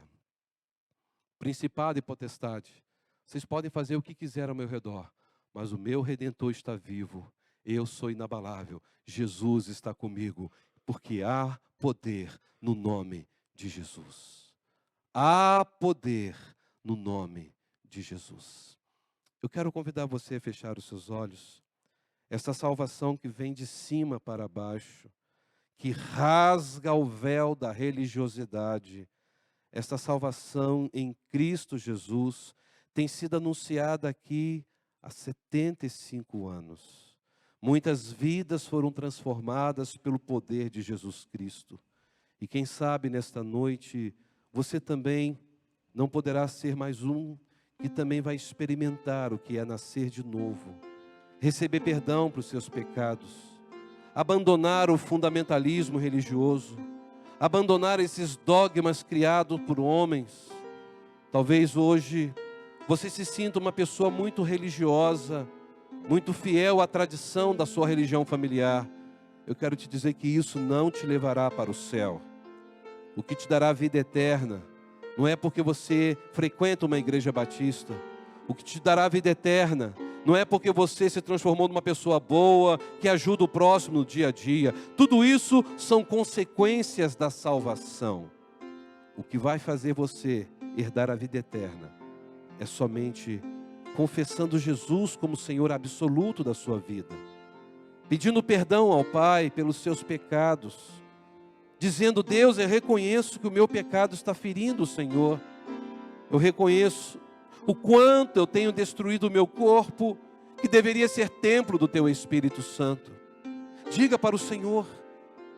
Principado e potestade, vocês podem fazer o que quiser ao meu redor, mas o meu Redentor está vivo. Eu sou inabalável. Jesus está comigo, porque há poder no nome de Jesus. Há poder no nome de Jesus. Eu quero convidar você a fechar os seus olhos. Essa salvação que vem de cima para baixo, que rasga o véu da religiosidade, esta salvação em Cristo Jesus tem sido anunciada aqui há 75 anos. Muitas vidas foram transformadas pelo poder de Jesus Cristo. E quem sabe nesta noite, você também não poderá ser mais um que também vai experimentar o que é nascer de novo, receber perdão para os seus pecados, abandonar o fundamentalismo religioso, abandonar esses dogmas criados por homens. Talvez hoje você se sinta uma pessoa muito religiosa, muito fiel à tradição da sua religião familiar. Eu quero te dizer que isso não te levará para o céu. O que te dará a vida eterna não é porque você frequenta uma igreja batista. O que te dará a vida eterna não é porque você se transformou numa pessoa boa, que ajuda o próximo no dia a dia. Tudo isso são consequências da salvação. O que vai fazer você herdar a vida eterna é somente confessando Jesus como Senhor absoluto da sua vida, pedindo perdão ao Pai pelos seus pecados, dizendo: Deus, eu reconheço que o meu pecado está ferindo o Senhor, eu reconheço o quanto eu tenho destruído o meu corpo, que deveria ser templo do Teu Espírito Santo. Diga para o Senhor.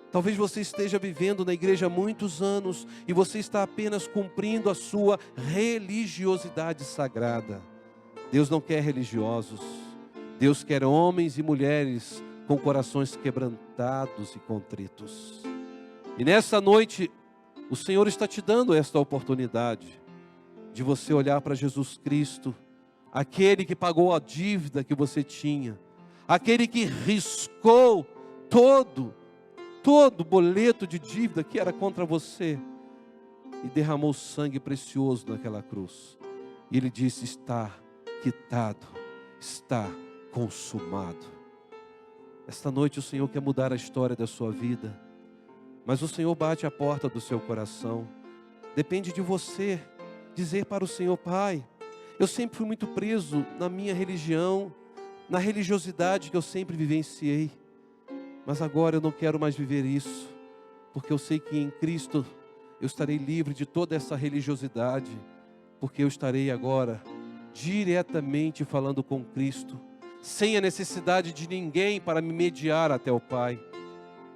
Talvez você esteja vivendo na igreja há muitos anos e você está apenas cumprindo a sua religiosidade sagrada. Deus não quer religiosos. Deus quer homens e mulheres com corações quebrantados e contritos. E nessa noite, o Senhor está te dando esta oportunidade de você olhar para Jesus Cristo, aquele que pagou a dívida que você tinha, aquele que riscou todo boleto de dívida que era contra você e derramou sangue precioso naquela cruz. E Ele disse: está quitado, está consumado. Esta noite o Senhor quer mudar a história da sua vida, mas o Senhor bate a porta do seu coração. Depende de você dizer para o Senhor: Pai, eu sempre fui muito preso na minha religião, na religiosidade que eu sempre vivenciei, mas agora eu não quero mais viver isso, porque eu sei que em Cristo eu estarei livre de toda essa religiosidade, porque eu estarei agora diretamente falando com Cristo, sem a necessidade de ninguém para me mediar até o Pai.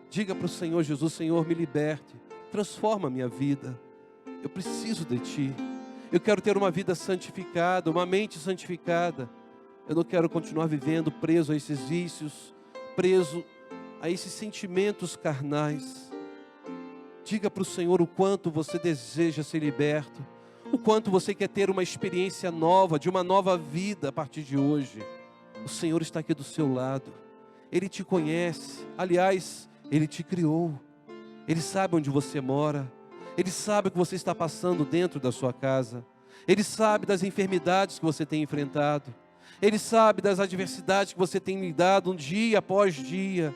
Diga para o Senhor Jesus: Senhor, me liberte, transforma a minha vida, eu preciso de Ti, eu quero ter uma vida santificada, uma mente santificada, eu não quero continuar vivendo preso a esses vícios, preso a esses sentimentos carnais. Diga para o Senhor o quanto você deseja ser liberto, o quanto você quer ter uma experiência nova, de uma nova vida a partir de hoje. O Senhor está aqui do seu lado, Ele te conhece. Aliás, Ele te criou. Ele sabe onde você mora. Ele sabe o que você está passando dentro da sua casa. Ele sabe das enfermidades que você tem enfrentado. Ele sabe das adversidades que você tem lidado dia após dia.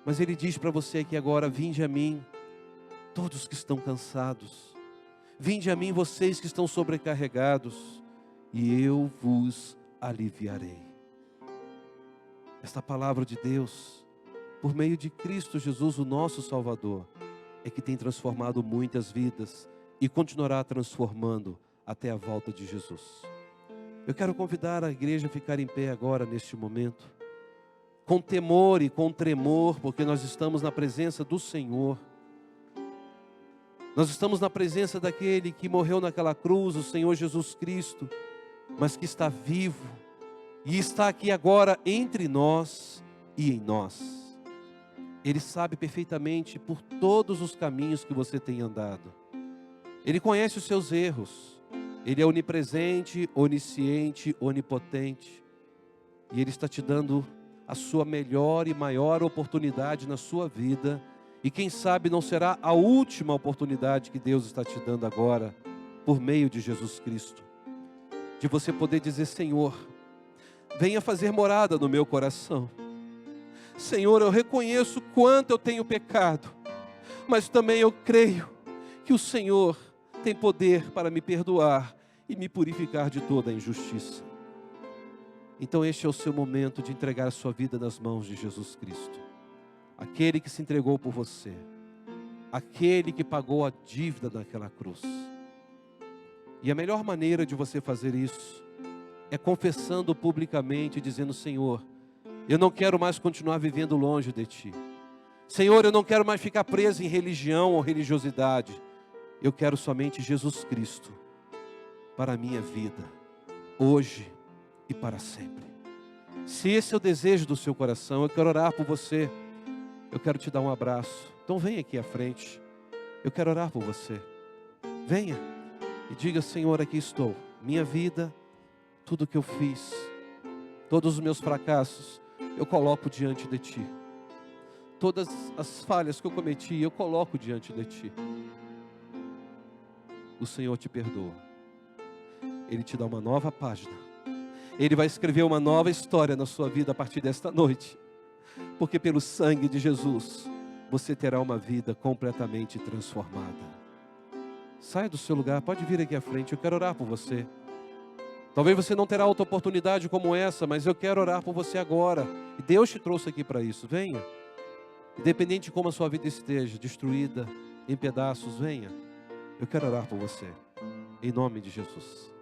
Mas Ele diz para você aqui agora: vinde a mim, todos que estão cansados. Vinde a mim, vocês que estão sobrecarregados, e eu vos aliviarei. Esta palavra de Deus, por meio de Cristo Jesus, o nosso Salvador, é que tem transformado muitas vidas e continuará transformando até a volta de Jesus. Eu quero convidar a igreja a ficar em pé agora, neste momento, com temor e com tremor, porque nós estamos na presença do Senhor. Nós estamos na presença daquele que morreu naquela cruz, o Senhor Jesus Cristo, mas que está vivo e está aqui agora entre nós e em nós. Ele sabe perfeitamente por todos os caminhos que você tem andado. Ele conhece os seus erros. Ele é onipresente, onisciente, onipotente. E Ele está te dando a sua melhor e maior oportunidade na sua vida. E quem sabe não será a última oportunidade que Deus está te dando agora, por meio de Jesus Cristo. De você poder dizer: Senhor, venha fazer morada no meu coração. Senhor, eu reconheço quanto eu tenho pecado, mas também eu creio que o Senhor tem poder para me perdoar e me purificar de toda a injustiça. Então este é o seu momento de entregar a sua vida nas mãos de Jesus Cristo. Aquele que se entregou por você. Aquele que pagou a dívida naquela cruz. E a melhor maneira de você fazer isso é confessando publicamente, dizendo: Senhor, eu não quero mais continuar vivendo longe de Ti. Senhor, eu não quero mais ficar preso em religião ou religiosidade. Eu quero somente Jesus Cristo para a minha vida, hoje e para sempre. Se esse é o desejo do seu coração, eu quero orar por você. Eu quero te dar um abraço. Então venha aqui à frente. Eu quero orar por você. Venha e diga: Senhor, aqui estou. Minha vida, tudo que eu fiz, todos os meus fracassos, eu coloco diante de Ti. Todas as falhas que eu cometi, eu coloco diante de Ti. O Senhor te perdoa. Ele te dá uma nova página. Ele vai escrever uma nova história na sua vida a partir desta noite. Porque pelo sangue de Jesus, você terá uma vida completamente transformada. Saia do seu lugar, pode vir aqui à frente, eu quero orar por você. Talvez você não terá outra oportunidade como essa, mas eu quero orar por você agora. E Deus te trouxe aqui para isso, venha. Independente de como a sua vida esteja, destruída, em pedaços, venha. Eu quero orar por você, em nome de Jesus.